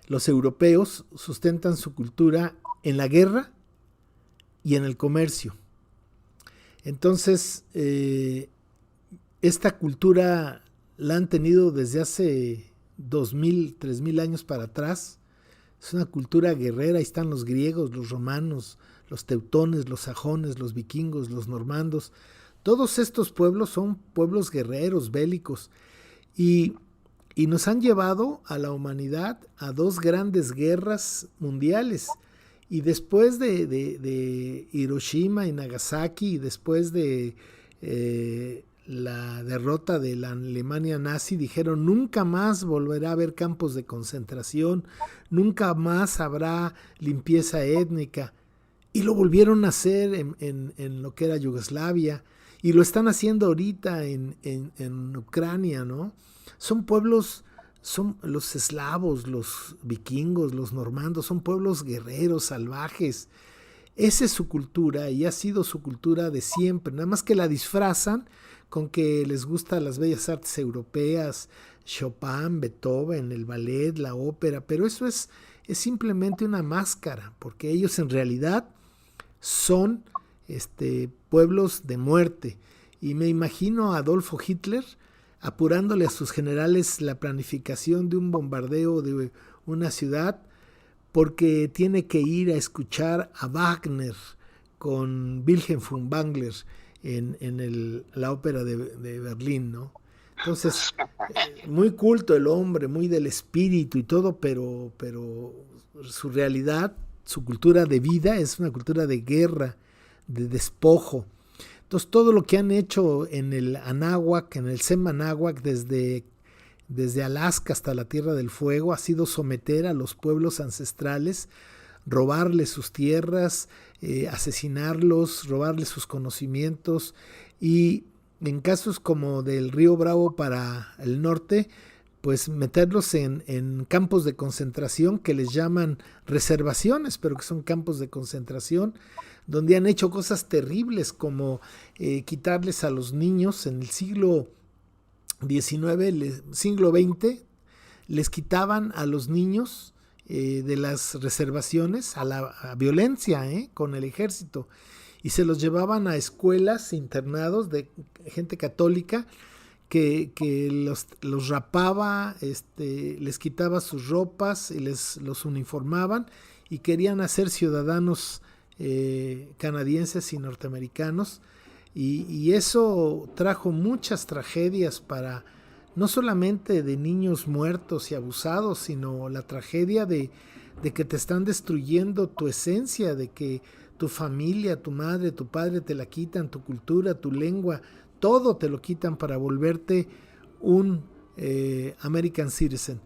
Speaker 2: los europeos sustentan su cultura en la guerra y en el comercio. Entonces, esta cultura la han tenido desde hace 2000, 3000 años para atrás. Es una cultura guerrera. Ahí están los griegos, los romanos, los teutones, los sajones, los vikingos, los normandos. Todos estos pueblos son pueblos guerreros, bélicos. Y y nos han llevado a la humanidad a dos grandes guerras mundiales. Y después de Hiroshima y Nagasaki, y después de la derrota de la Alemania nazi, dijeron nunca más volverá a haber campos de concentración, nunca más habrá limpieza étnica. Y lo volvieron a hacer en lo que era Yugoslavia, y lo están haciendo ahorita en Ucrania, ¿no? Son pueblos, son los eslavos, los vikingos, los normandos, son pueblos guerreros, salvajes. Esa es su cultura y ha sido su cultura de siempre, nada más que la disfrazan con que les gustan las bellas artes europeas, Chopin, Beethoven, el ballet, la ópera, pero eso es simplemente una máscara, porque ellos en realidad son pueblos de muerte. Y me imagino a Adolfo Hitler apurándole a sus generales la planificación de un bombardeo de una ciudad, porque tiene que ir a escuchar a Wagner con Wilhelm von Wagner en la ópera de Berlín, ¿no? Entonces, muy culto el hombre, muy del espíritu y todo, pero su realidad, su cultura de vida es una cultura de guerra, de despojo. Entonces, todo lo que han hecho en el Anáhuac, en el Semanáhuac, desde Alaska hasta la Tierra del Fuego, ha sido someter a los pueblos ancestrales, robarles sus tierras, asesinarlos, robarles sus conocimientos, y en casos como del Río Bravo para el norte, pues meterlos en campos de concentración que les llaman reservaciones, pero que son campos de concentración, donde han hecho cosas terribles como quitarles a los niños en el siglo XIX, siglo XX, les quitaban a los niños de las reservaciones a violencia con el ejército, y se los llevaban a escuelas, internados de gente católica que los rapaba, les quitaba sus ropas y los uniformaban, y querían hacer ciudadanos canadienses y norteamericanos, y eso trajo muchas tragedias para no solamente de niños muertos y abusados, sino la tragedia de que te están destruyendo tu esencia, de que tu familia, tu madre, tu padre te la quitan, tu cultura, tu lengua, todo te lo quitan para volverte un American Citizen.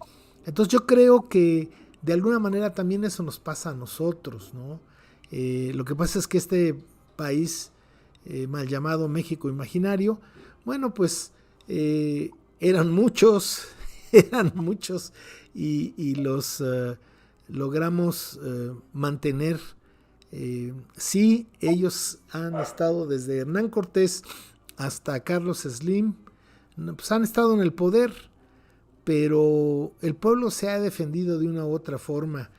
Speaker 2: Entonces yo creo que de alguna manera también eso nos pasa a nosotros, ¿no? Lo que pasa es que este país mal llamado México Imaginario, bueno, pues eran muchos, y los logramos mantener. Sí, ellos han estado desde Hernán Cortés hasta Carlos Slim, pues han estado en el poder, pero el pueblo se ha defendido de una u otra forma.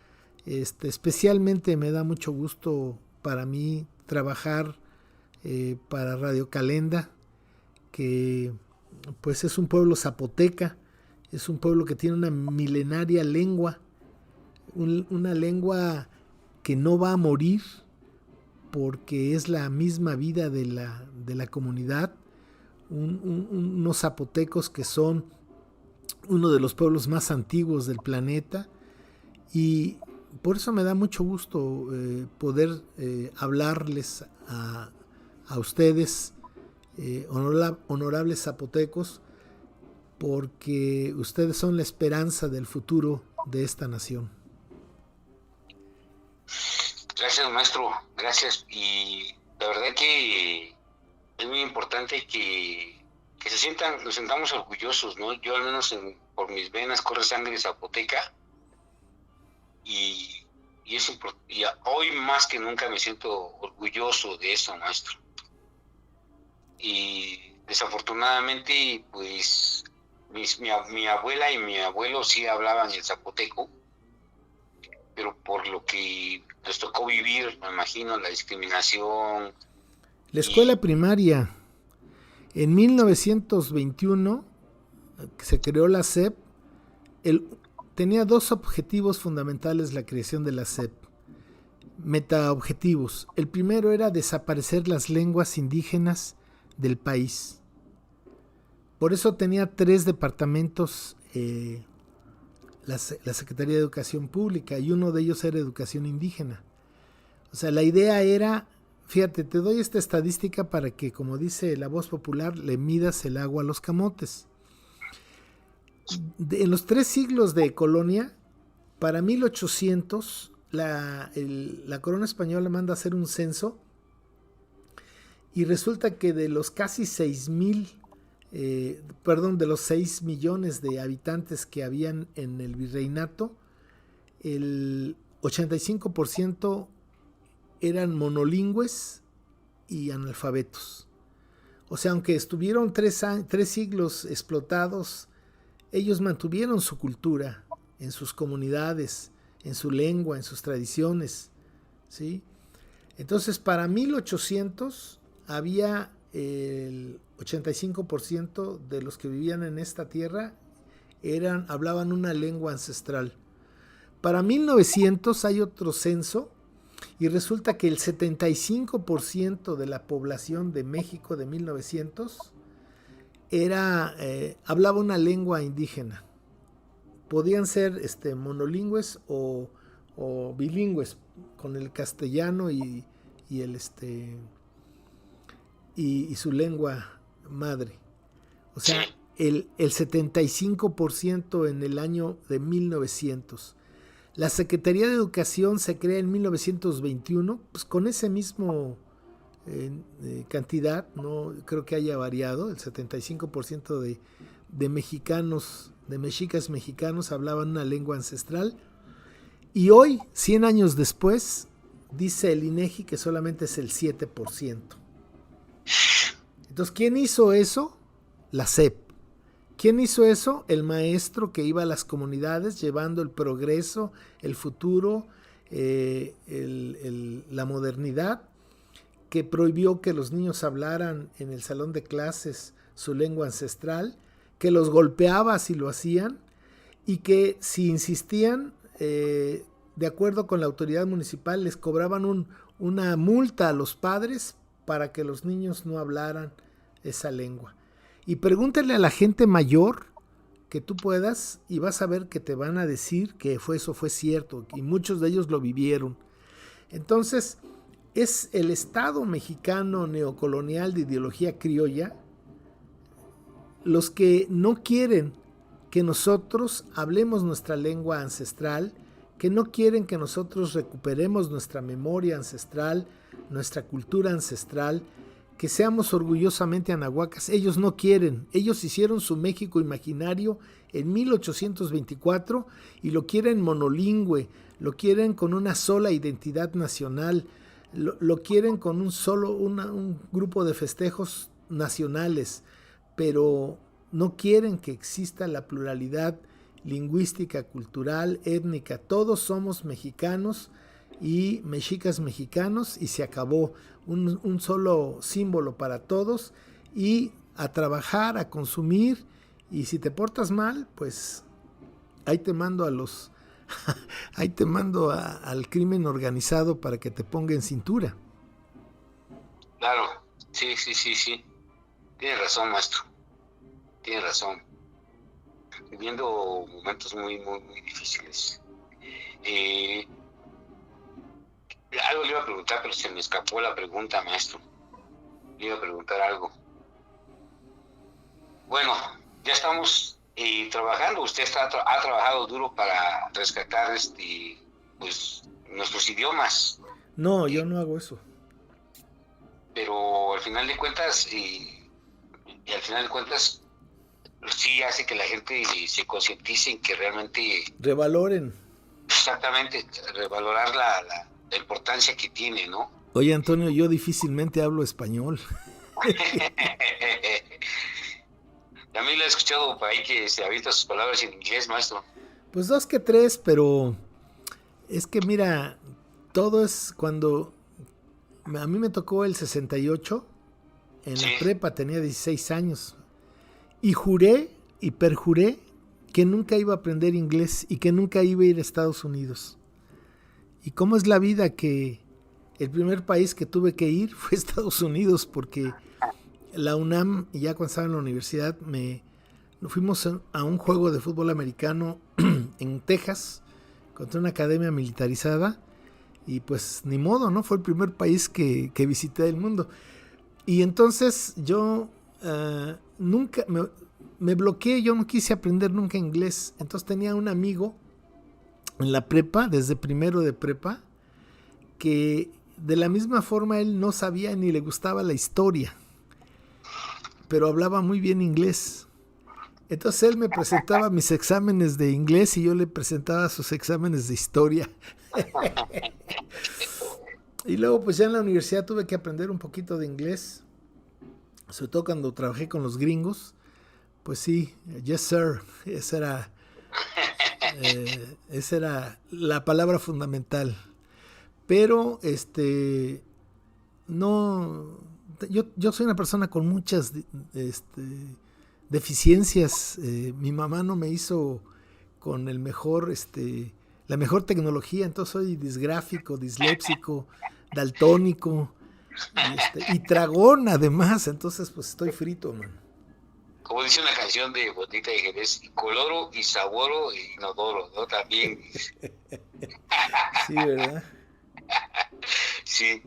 Speaker 2: Especialmente me da mucho gusto para mí trabajar para Radio Calenda, que pues es un pueblo zapoteca, es un pueblo que tiene una milenaria lengua, una lengua que no va a morir porque es la misma vida de la comunidad, unos zapotecos que son uno de los pueblos más antiguos del planeta, y por eso me da mucho gusto poder hablarles a ustedes, honorables zapotecos, porque ustedes son la esperanza del futuro de esta nación.
Speaker 1: Gracias, maestro, gracias. Y la verdad que es muy importante que nos sentamos orgullosos, ¿no? Yo al menos por mis venas corre sangre zapoteca, y hoy más que nunca me siento orgulloso de eso, maestro. Y desafortunadamente, pues mi abuela y mi abuelo sí hablaban el zapoteco, pero por lo que les tocó vivir, me imagino, la discriminación.
Speaker 2: La escuela primaria, en 1921 se creó la SEP. Tenía dos objetivos fundamentales la creación de la SEP, metaobjetivos. El primero era desaparecer las lenguas indígenas del país. Por eso tenía 3 departamentos la Secretaría de Educación Pública, y uno de ellos era educación indígena. O sea, la idea era, fíjate, te doy esta estadística para que, como dice la voz popular, le midas el agua a los camotes. En los 3 siglos de colonia, para 1800, la corona española manda a hacer un censo, y resulta que de los casi 6 millones de habitantes que habían en el virreinato, el 85% eran monolingües y analfabetos. O sea, aunque estuvieron 3 siglos explotados, ellos mantuvieron su cultura en sus comunidades, en su lengua, en sus tradiciones, ¿sí? Entonces, para 1800 había el 85% de los que vivían en esta tierra hablaban una lengua ancestral. Para 1900 hay otro censo y resulta que el 75% de la población de México de 1900 hablaba una lengua indígena. Podían ser monolingües o bilingües con el castellano y su lengua madre. O sea, el 75% en el año de 1900. La Secretaría de Educación se crea en 1921, pues con ese mismo cantidad, no creo que haya variado. El 75% de mexicanos, de mexicas mexicanos, hablaban una lengua ancestral. Y hoy, 100 años después, dice el INEGI que solamente es el 7%. Entonces, ¿quién hizo eso? La SEP. ¿Quién hizo eso? El maestro que iba a las comunidades llevando el progreso, el futuro, la modernidad, que prohibió que los niños hablaran en el salón de clases su lengua ancestral, que los golpeaba si lo hacían, y que si insistían, de acuerdo con la autoridad municipal, les cobraban una multa a los padres para que los niños no hablaran esa lengua. Y pregúntale a la gente mayor que tú puedas y vas a ver que te van a decir que eso fue cierto, y muchos de ellos lo vivieron. Entonces, es el Estado mexicano neocolonial de ideología criolla los que no quieren que nosotros hablemos nuestra lengua ancestral, que no quieren que nosotros recuperemos nuestra memoria ancestral, nuestra cultura ancestral, que seamos orgullosamente anahuacas. Ellos no quieren. Ellos hicieron su México imaginario en 1824 y lo quieren monolingüe, lo quieren con una sola identidad nacional, lo quieren con un grupo de festejos nacionales, pero no quieren que exista la pluralidad lingüística, cultural, étnica. Todos somos mexicanos y mexicas mexicanos, y se acabó. Un solo símbolo para todos, y a trabajar, a consumir, y si te portas mal, pues ahí te mando al crimen organizado para que te ponga en cintura.
Speaker 1: Claro, sí. Tienes razón, maestro. Tienes razón. Viviendo momentos muy, muy, muy difíciles. Algo le iba a preguntar, pero se me escapó la pregunta, maestro. Le iba a preguntar algo. Bueno, ya estamos trabajando. Usted ha trabajado duro para rescatar pues nuestros idiomas.
Speaker 2: No, yo no hago eso.
Speaker 1: Pero al final de cuentas, y al final de cuentas, sí hace que la gente se concientice en que realmente
Speaker 2: revaloren.
Speaker 1: Exactamente, revalorar la importancia que tiene, ¿no?
Speaker 2: Oye, Antonio, yo difícilmente hablo español.
Speaker 1: A mí lo he escuchado por ahí que se avienta sus palabras en inglés, maestro.
Speaker 2: Pues 2 que 3, pero es que mira, todo es cuando a mí me tocó el 68, en la prepa tenía 16 años, y juré y perjuré que nunca iba a aprender inglés y que nunca iba a ir a Estados Unidos. ¿Y cómo es la vida? Que el primer país que tuve que ir fue Estados Unidos, porque la UNAM, ya cuando estaba en la universidad, fuimos a un juego de fútbol americano en Texas contra una academia militarizada y pues ni modo, ¿no? Fue el primer país que visité del mundo. Y entonces yo nunca me bloqueé, yo no quise aprender nunca inglés. Entonces tenía un amigo en la prepa, desde primero de prepa, que de la misma forma él no sabía ni le gustaba la historia, pero hablaba muy bien inglés. Entonces él me presentaba mis exámenes de inglés y yo le presentaba sus exámenes de historia. Y luego pues ya en la universidad tuve que aprender un poquito de inglés, sobre todo cuando trabajé con los gringos. Pues sí, yes sir, esa era la palabra fundamental. Pero no, yo soy una persona con muchas deficiencias. Mi mamá no me hizo con el mejor la mejor tecnología, entonces soy disgráfico, disléxico, daltónico y tragón además, entonces pues estoy frito, man.
Speaker 1: Como dice una canción de Botita de Jerez, coloro y saboro y inodoro, ¿no? También.
Speaker 2: Sí, ¿verdad?
Speaker 1: Sí,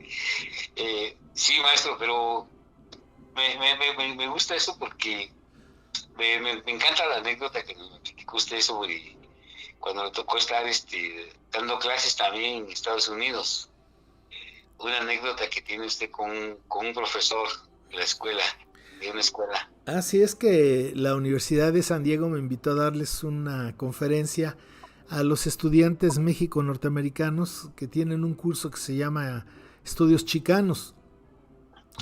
Speaker 1: sí, maestro, pero me gusta eso porque me encanta la anécdota que me platicó usted sobre cuando le tocó estar dando clases también en Estados Unidos. Una anécdota que tiene usted con un profesor de la escuela, de una escuela.
Speaker 2: Así es que la Universidad de San Diego me invitó a darles una conferencia a los estudiantes México-norteamericanos que tienen un curso que se llama Estudios Chicanos.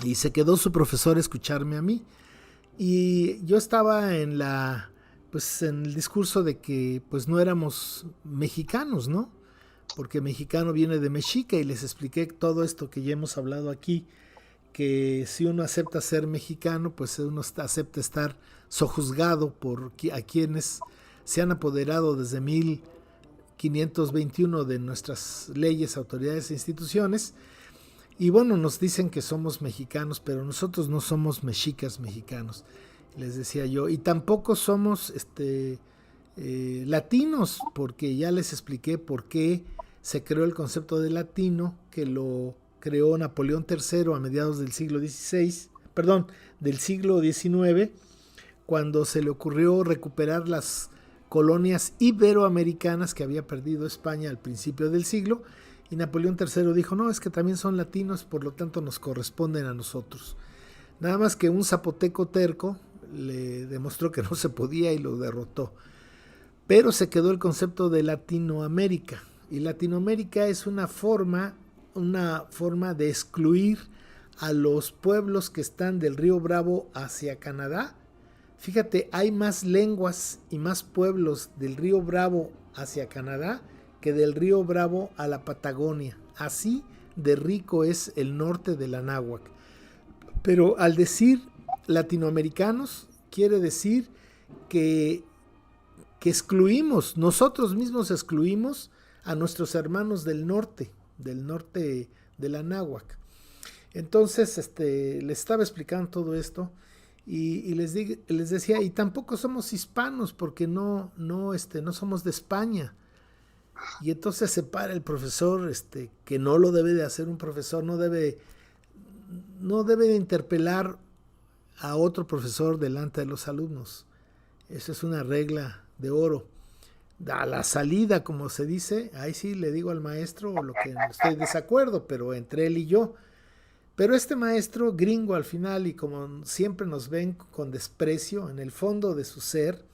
Speaker 2: Y se quedó su profesor a escucharme a mí. Y yo estaba en el discurso de que pues no éramos mexicanos, ¿no? Porque mexicano viene de mexica y les expliqué todo esto que ya hemos hablado aquí, que si uno acepta ser mexicano, pues uno acepta estar sojuzgado por a quienes se han apoderado desde 1521 de nuestras leyes, autoridades e instituciones. Y bueno, nos dicen que somos mexicanos, pero nosotros no somos mexicas mexicanos, les decía yo. Y tampoco somos latinos, porque ya les expliqué por qué se creó el concepto de latino, que lo creó Napoleón III a mediados del siglo XIX, del siglo XIX, cuando se le ocurrió recuperar las colonias iberoamericanas que había perdido España al principio del siglo. Y Napoleón III dijo, no, es que también son latinos, por lo tanto nos corresponden a nosotros. Nada más que un zapoteco terco le demostró que no se podía y lo derrotó. Pero se quedó el concepto de Latinoamérica. Y Latinoamérica es una forma de excluir a los pueblos que están del río Bravo hacia Canadá. Fíjate, hay más lenguas y más pueblos del río Bravo hacia Canadá que del río Bravo a la Patagonia. Así de rico es el norte de la náhuac. Pero al decir latinoamericanos, quiere decir que excluimos, nosotros mismos excluimos a nuestros hermanos del norte de la náhuac. Entonces, les estaba explicando todo esto y les decía, y tampoco somos hispanos porque no somos de España. Y entonces se para el profesor, que no lo debe de hacer un profesor, no debe de interpelar a otro profesor delante de los alumnos. Esa es una regla de oro. A la salida, como se dice, ahí sí le digo al maestro lo que estoy de desacuerdo, pero entre él y yo. Pero este maestro gringo al final, y como siempre nos ven con desprecio en el fondo de su ser,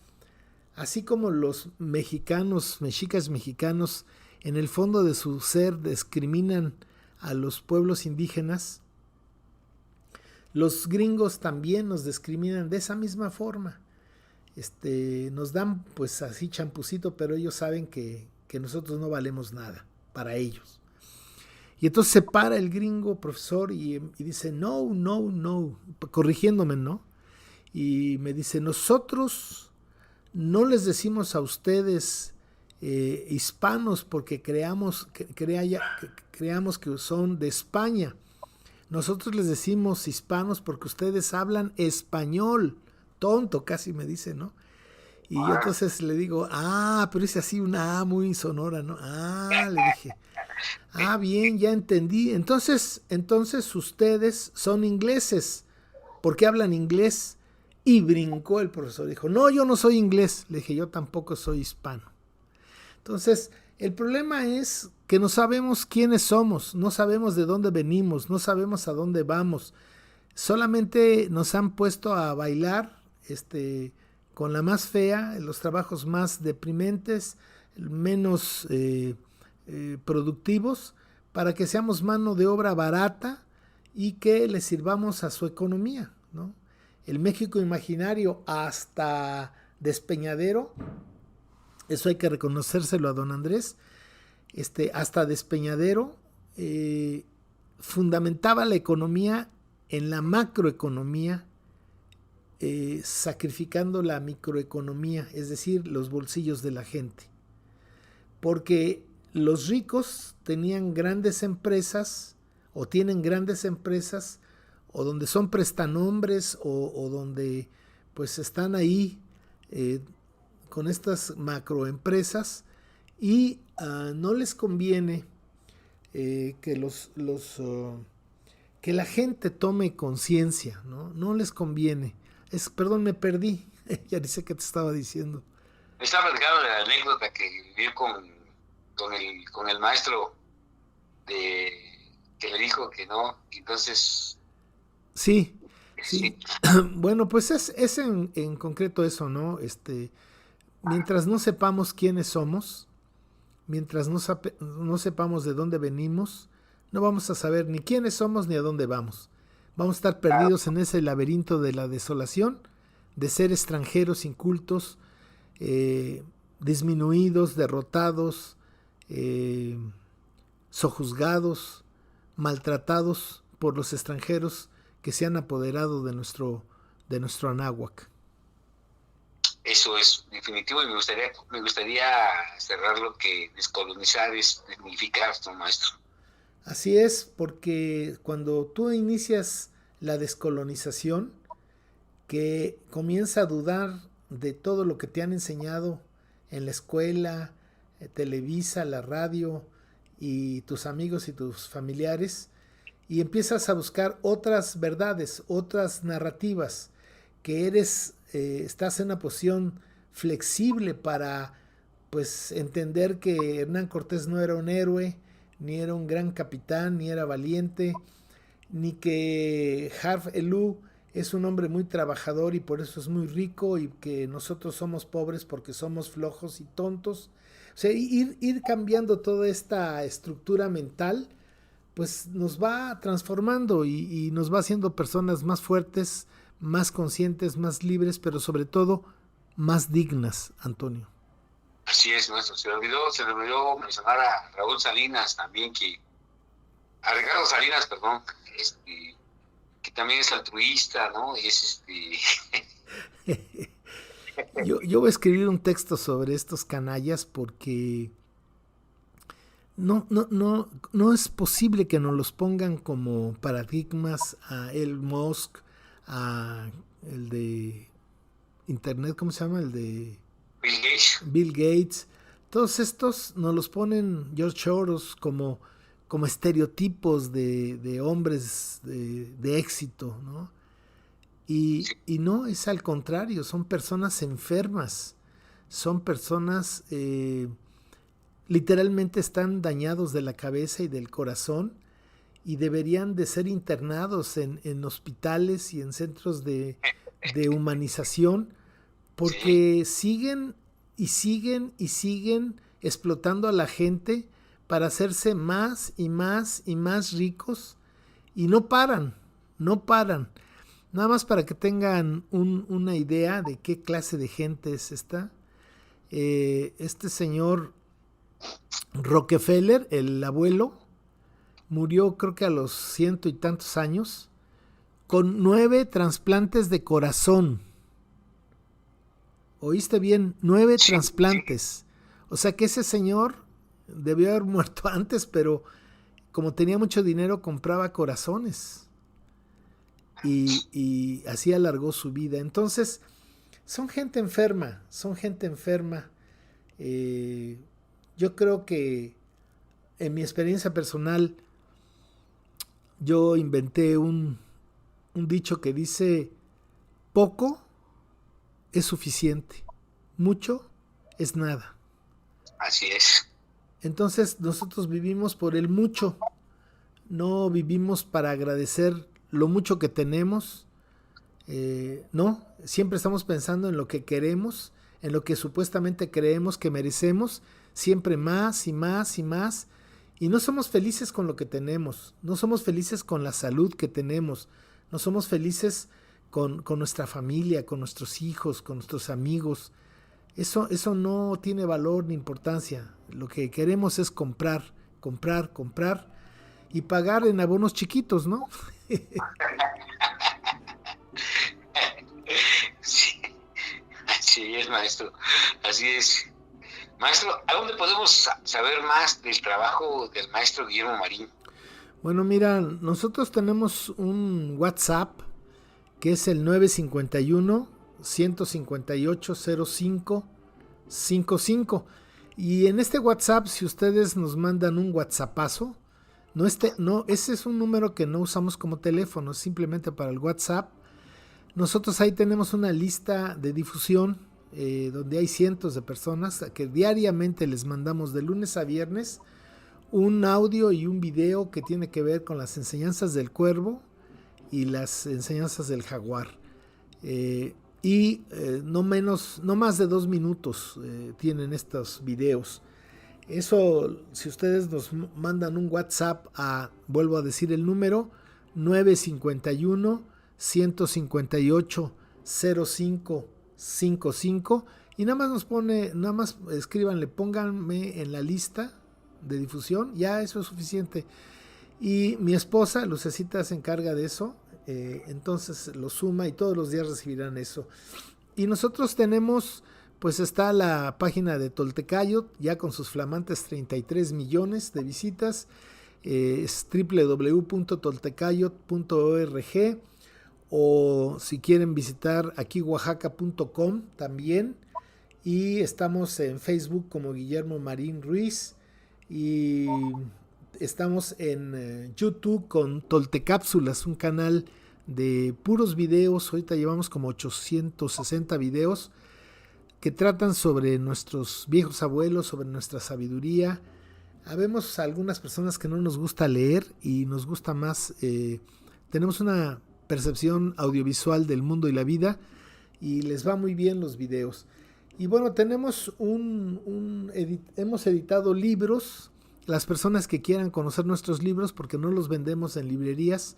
Speaker 2: así como los mexicas mexicanos en el fondo de su ser discriminan a los pueblos indígenas, los gringos también nos discriminan de esa misma forma. Nos dan pues así champucito, pero ellos saben que nosotros no valemos nada para ellos. Y entonces se para el gringo profesor y dice, no, corrigiéndome, ¿no? Y me dice, nosotros no les decimos a ustedes hispanos porque creamos que son de España. Nosotros les decimos hispanos porque ustedes hablan español. Tonto casi me dice, ¿no? Y entonces le digo, pero es así una A muy sonora, ¿no? Le dije, bien, ya entendí. Entonces ustedes son ingleses, porque hablan inglés. Y brincó el profesor, dijo, no, yo no soy inglés. Le dije, yo tampoco soy hispano. Entonces, el problema es que no sabemos quiénes somos, no sabemos de dónde venimos, no sabemos a dónde vamos. Solamente nos han puesto a bailar con la más fea, en los trabajos más deprimentes, menos productivos, para que seamos mano de obra barata y que le sirvamos a su economía, ¿no? El México imaginario hasta Despeñadero, eso hay que reconocérselo a don Andrés, hasta Despeñadero fundamentaba la economía en la macroeconomía, sacrificando la microeconomía, es decir, los bolsillos de la gente. Porque los ricos tenían grandes empresas o tienen grandes empresas o donde son prestanombres o donde pues están ahí con estas macroempresas y no les conviene que que la gente tome conciencia, no les conviene. Perdón, me perdí. Ya ni sé qué te estaba diciendo.
Speaker 1: Estaba platicando de la anécdota que vivió con el maestro que le dijo que no, entonces...
Speaker 2: Sí. Bueno, pues es en concreto eso, ¿no? Mientras no sepamos quiénes somos, mientras no sepamos de dónde venimos, no vamos a saber ni quiénes somos ni a dónde vamos. Vamos a estar perdidos en ese laberinto de la desolación, de ser extranjeros, incultos, disminuidos, derrotados, sojuzgados, maltratados por los extranjeros que se han apoderado de nuestro Anáhuac.
Speaker 1: Eso es definitivo y me gustaría cerrar lo que descolonizar es dignificar, ¿no, maestro?
Speaker 2: Así es, porque cuando tú inicias la descolonización, que comienza a dudar de todo lo que te han enseñado en la escuela, Televisa, la radio y tus amigos y tus familiares, y empiezas a buscar otras verdades, otras narrativas, que estás en una posición flexible para pues entender que Hernán Cortés no era un héroe, ni era un gran capitán, ni era valiente, ni que Harv Elú es un hombre muy trabajador y por eso es muy rico, y que nosotros somos pobres porque somos flojos y tontos. O sea, ir cambiando toda esta estructura mental pues nos va transformando y nos va haciendo personas más fuertes, más conscientes, más libres, pero sobre todo más dignas, Antonio.
Speaker 1: Así es, maestro. Se le olvidó mencionar a Raúl Salinas también, a Ricardo Salinas, perdón, que también es altruista, ¿no?
Speaker 2: Yo voy a escribir un texto sobre estos canallas porque no es posible que nos los pongan como paradigmas a Elon Musk, a el de Internet, ¿cómo se llama? El de Bill Gates. Todos estos nos los ponen George Soros como estereotipos de hombres de éxito, ¿no? Y no, es al contrario, son personas enfermas, son personas literalmente están dañados de la cabeza y del corazón y deberían de ser internados en hospitales y en centros de humanización, porque siguen explotando a la gente para hacerse más y más y más ricos y no paran. Nada más para que tengan una idea de qué clase de gente es esta. Este señor Rockefeller, el abuelo, murió creo que a los 100 y tantos años con 9 trasplantes de corazón. ¿Oíste bien? 9 trasplantes. O sea que ese señor debió haber muerto antes, pero como tenía mucho dinero compraba corazones y así alargó su vida. Entonces son gente enferma, son gente enferma. Yo creo que en mi experiencia personal, yo inventé un dicho que dice, poco es suficiente, mucho es nada.
Speaker 1: Así es.
Speaker 2: Entonces nosotros vivimos por el mucho, no vivimos para agradecer lo mucho que tenemos, no, siempre estamos pensando en lo que queremos, en lo que supuestamente creemos que merecemos, siempre más y más y más, y no somos felices con lo que tenemos, no somos felices con la salud que tenemos, no somos felices con nuestra familia, con nuestros hijos, con nuestros amigos. Eso no tiene valor ni importancia. Lo que queremos es comprar, comprar, comprar y pagar en abonos chiquitos, ¿no?
Speaker 1: Sí, así es, maestro. Así es. Maestro, ¿a dónde podemos saber más del trabajo del maestro Guillermo Marín?
Speaker 2: Bueno, mira, nosotros tenemos un WhatsApp que es el 951 158 0555. Y en este WhatsApp, si ustedes nos mandan un WhatsAppazo, no, ese es un número que no usamos como teléfono, simplemente para el WhatsApp. Nosotros ahí tenemos una lista de difusión donde hay cientos de personas que diariamente les mandamos de lunes a viernes un audio y un video que tiene que ver con las enseñanzas del cuervo y las enseñanzas del jaguar. No más de 2 minutos tienen estos videos. Eso, si ustedes nos mandan un WhatsApp vuelvo a decir el número, 951 158 0555, y nada más escríbanle, pónganme en la lista de difusión, ya eso es suficiente. Y mi esposa, Lucecita, se encarga de eso, entonces lo suma y todos los días recibirán eso. Y nosotros tenemos, pues está la página de Toltecayot, ya con sus flamantes 33 millones de visitas, es www.toltecayot.org, o si quieren visitar aquí oaxaca.com también, y estamos en Facebook como Guillermo Marín Ruiz, y estamos en YouTube con Toltecápsulas, un canal de puros videos. Ahorita llevamos como 860 videos que tratan sobre nuestros viejos abuelos, sobre nuestra sabiduría. Habemos algunas personas que no nos gusta leer y nos gusta más, tenemos una percepción audiovisual del mundo y la vida, y les va muy bien los videos. Y bueno, tenemos hemos editado libros. Las personas que quieran conocer nuestros libros, porque no los vendemos en librerías,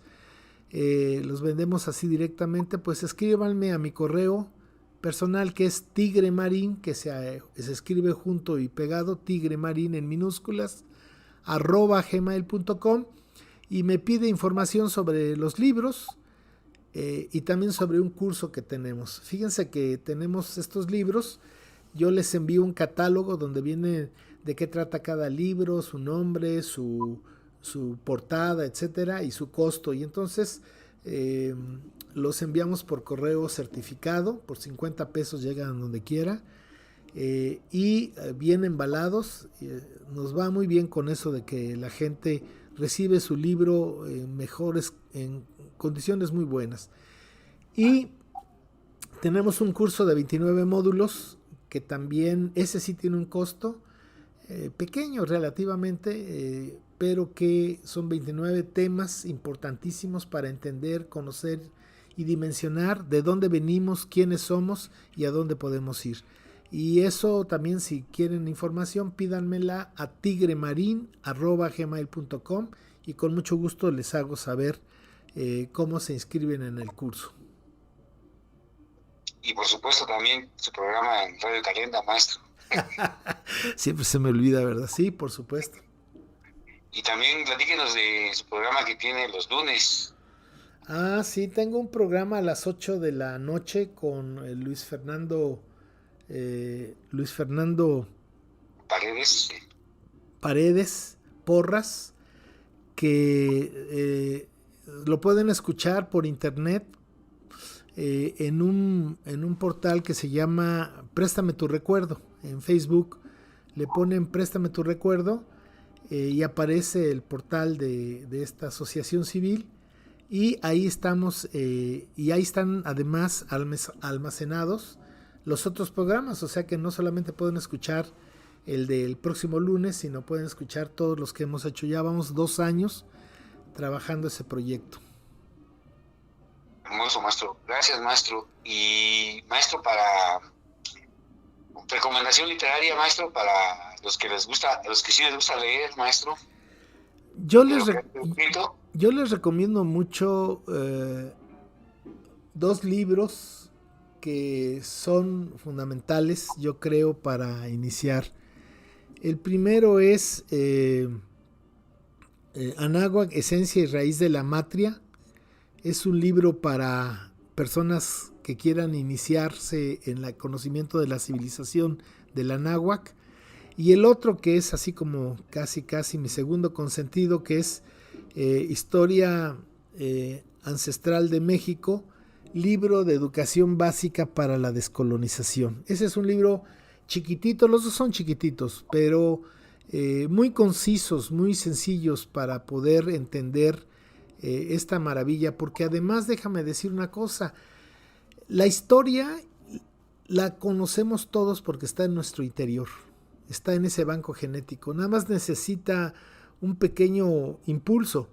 Speaker 2: los vendemos así directamente, pues escríbanme a mi correo personal, que es tigremarin, que se escribe junto y pegado, tigremarin en minúsculas, @gmail.com, y me pide información sobre los libros, y también sobre un curso que tenemos. Fíjense que tenemos estos libros, yo les envío un catálogo donde viene de qué trata cada libro, su nombre, su portada, etcétera, y su costo. Y entonces los enviamos por correo certificado, por 50 pesos llegan donde quiera, y bien embalados. Nos va muy bien con eso de que la gente recibe su libro en condiciones muy buenas. Y tenemos un curso de 29 módulos, que también ese sí tiene un costo pequeño relativamente, pero que son 29 temas importantísimos para entender, conocer y dimensionar de dónde venimos, quiénes somos y a dónde podemos ir. Y eso también, si quieren información, pídanmela a tigremarin@gmail.com, y con mucho gusto les hago saber cómo se inscriben en el curso.
Speaker 1: Y por supuesto también su programa en Radio Calienta, maestro.
Speaker 2: Siempre se me olvida, ¿verdad? Sí, por supuesto.
Speaker 1: Y también platíquenos de su programa que tiene los lunes.
Speaker 2: Sí, tengo un programa a las 8 de la noche con Luis Fernando Paredes Porras, que lo pueden escuchar por internet en un portal que se llama Préstame tu recuerdo. En Facebook le ponen Préstame tu recuerdo y aparece el portal de esta asociación civil, y ahí estamos, y ahí están además almacenados los otros programas, o sea que no solamente pueden escuchar el del próximo lunes, sino pueden escuchar todos los que hemos hecho. Ya vamos 2 años trabajando ese proyecto.
Speaker 1: Hermoso, maestro. Gracias, maestro. Y maestro, para recomendación literaria, maestro, para los que les gusta, los que sí les gusta leer, maestro.
Speaker 2: Yo les recomiendo mucho 2 libros que son fundamentales, yo creo, para iniciar. El primero es Anáhuac, Esencia y Raíz de la Matria. Es un libro para personas que quieran iniciarse en el conocimiento de la civilización del Anáhuac. Y el otro, que es así como casi mi segundo consentido, que es Historia Ancestral de México, libro de educación básica para la descolonización. Ese es un libro chiquitito, los dos son chiquititos, pero muy concisos, muy sencillos para poder entender esta maravilla, porque además déjame decir una cosa, la historia la conocemos todos porque está en nuestro interior, está en ese banco genético, nada más necesita un pequeño impulso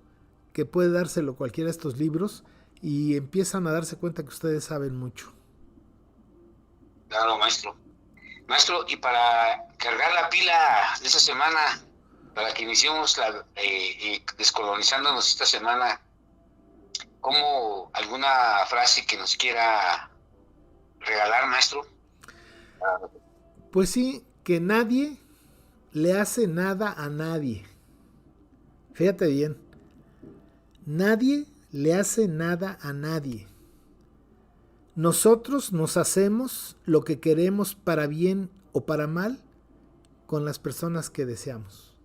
Speaker 2: que puede dárselo cualquiera de estos libros y empiezan a darse cuenta que ustedes saben mucho.
Speaker 1: Claro, maestro. Maestro, y para cargar la pila de esta semana, para que iniciemos descolonizándonos esta semana, ¿cómo alguna frase que nos quiera regalar, maestro?
Speaker 2: Pues sí, que nadie le hace nada a nadie. Fíjate bien, nadie le hace nada a nadie. Nosotros nos hacemos lo que queremos para bien o para mal con las personas que deseamos.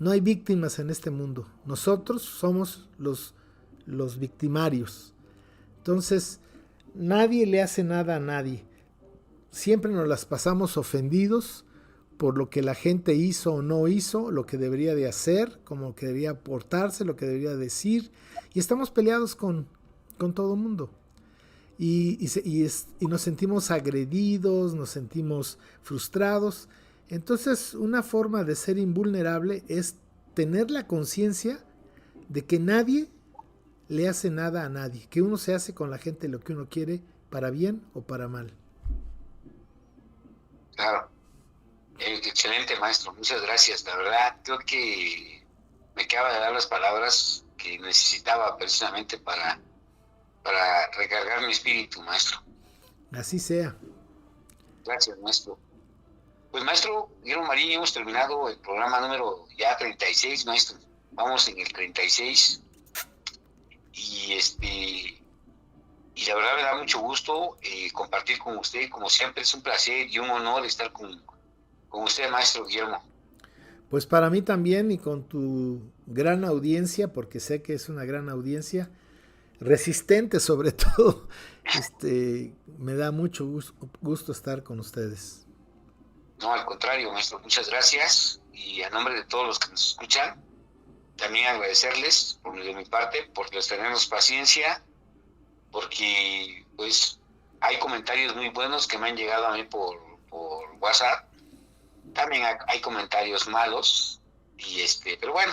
Speaker 2: No hay víctimas en este mundo. Nosotros somos los victimarios. Entonces, nadie le hace nada a nadie. Siempre nos las pasamos ofendidos por lo que la gente hizo o no hizo, lo que debería de hacer, como que debería portarse, lo que debería decir. Y estamos peleados con todo el mundo. Y nos sentimos agredidos, nos sentimos frustrados. Entonces, una forma de ser invulnerable es tener la conciencia de que nadie le hace nada a nadie, que uno se hace con la gente lo que uno quiere, para bien o para mal.
Speaker 1: Claro. Excelente, maestro. Muchas gracias. La verdad, creo que me acaba de dar las palabras que necesitaba precisamente para recargar mi espíritu, maestro.
Speaker 2: Así sea.
Speaker 1: Gracias, maestro. Pues, maestro Guillermo Marín, hemos terminado el programa número ya 36, maestro. Vamos en el 36. Y la verdad me da mucho gusto compartir con usted. Como siempre, es un placer y un honor estar con usted, maestro Guillermo.
Speaker 2: Pues para mí también, y con tu gran audiencia, porque sé que es una gran audiencia, resistente sobre todo, me da mucho gusto estar con ustedes.
Speaker 1: No, al contrario, maestro, muchas gracias. Y a nombre de todos los que nos escuchan, también agradecerles de mi parte por tenernos paciencia, porque pues hay comentarios muy buenos que me han llegado a mí por WhatsApp. También hay comentarios malos, pero bueno,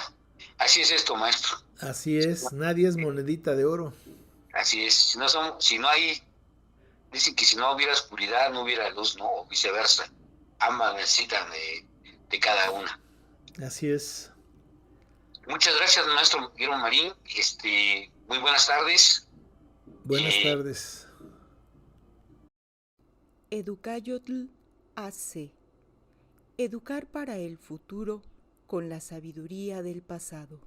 Speaker 1: así es esto, maestro.
Speaker 2: Así es, nadie es monedita de oro.
Speaker 1: Así es, si no hay, dicen que si no hubiera oscuridad, no hubiera luz, ¿no? O viceversa. Ambas necesitan de cada una.
Speaker 2: Así es.
Speaker 1: Muchas gracias, maestro Guillermo Marín. Muy buenas tardes.
Speaker 2: Buenas tardes.
Speaker 3: Educayotl AC. Educar para el futuro con la sabiduría del pasado.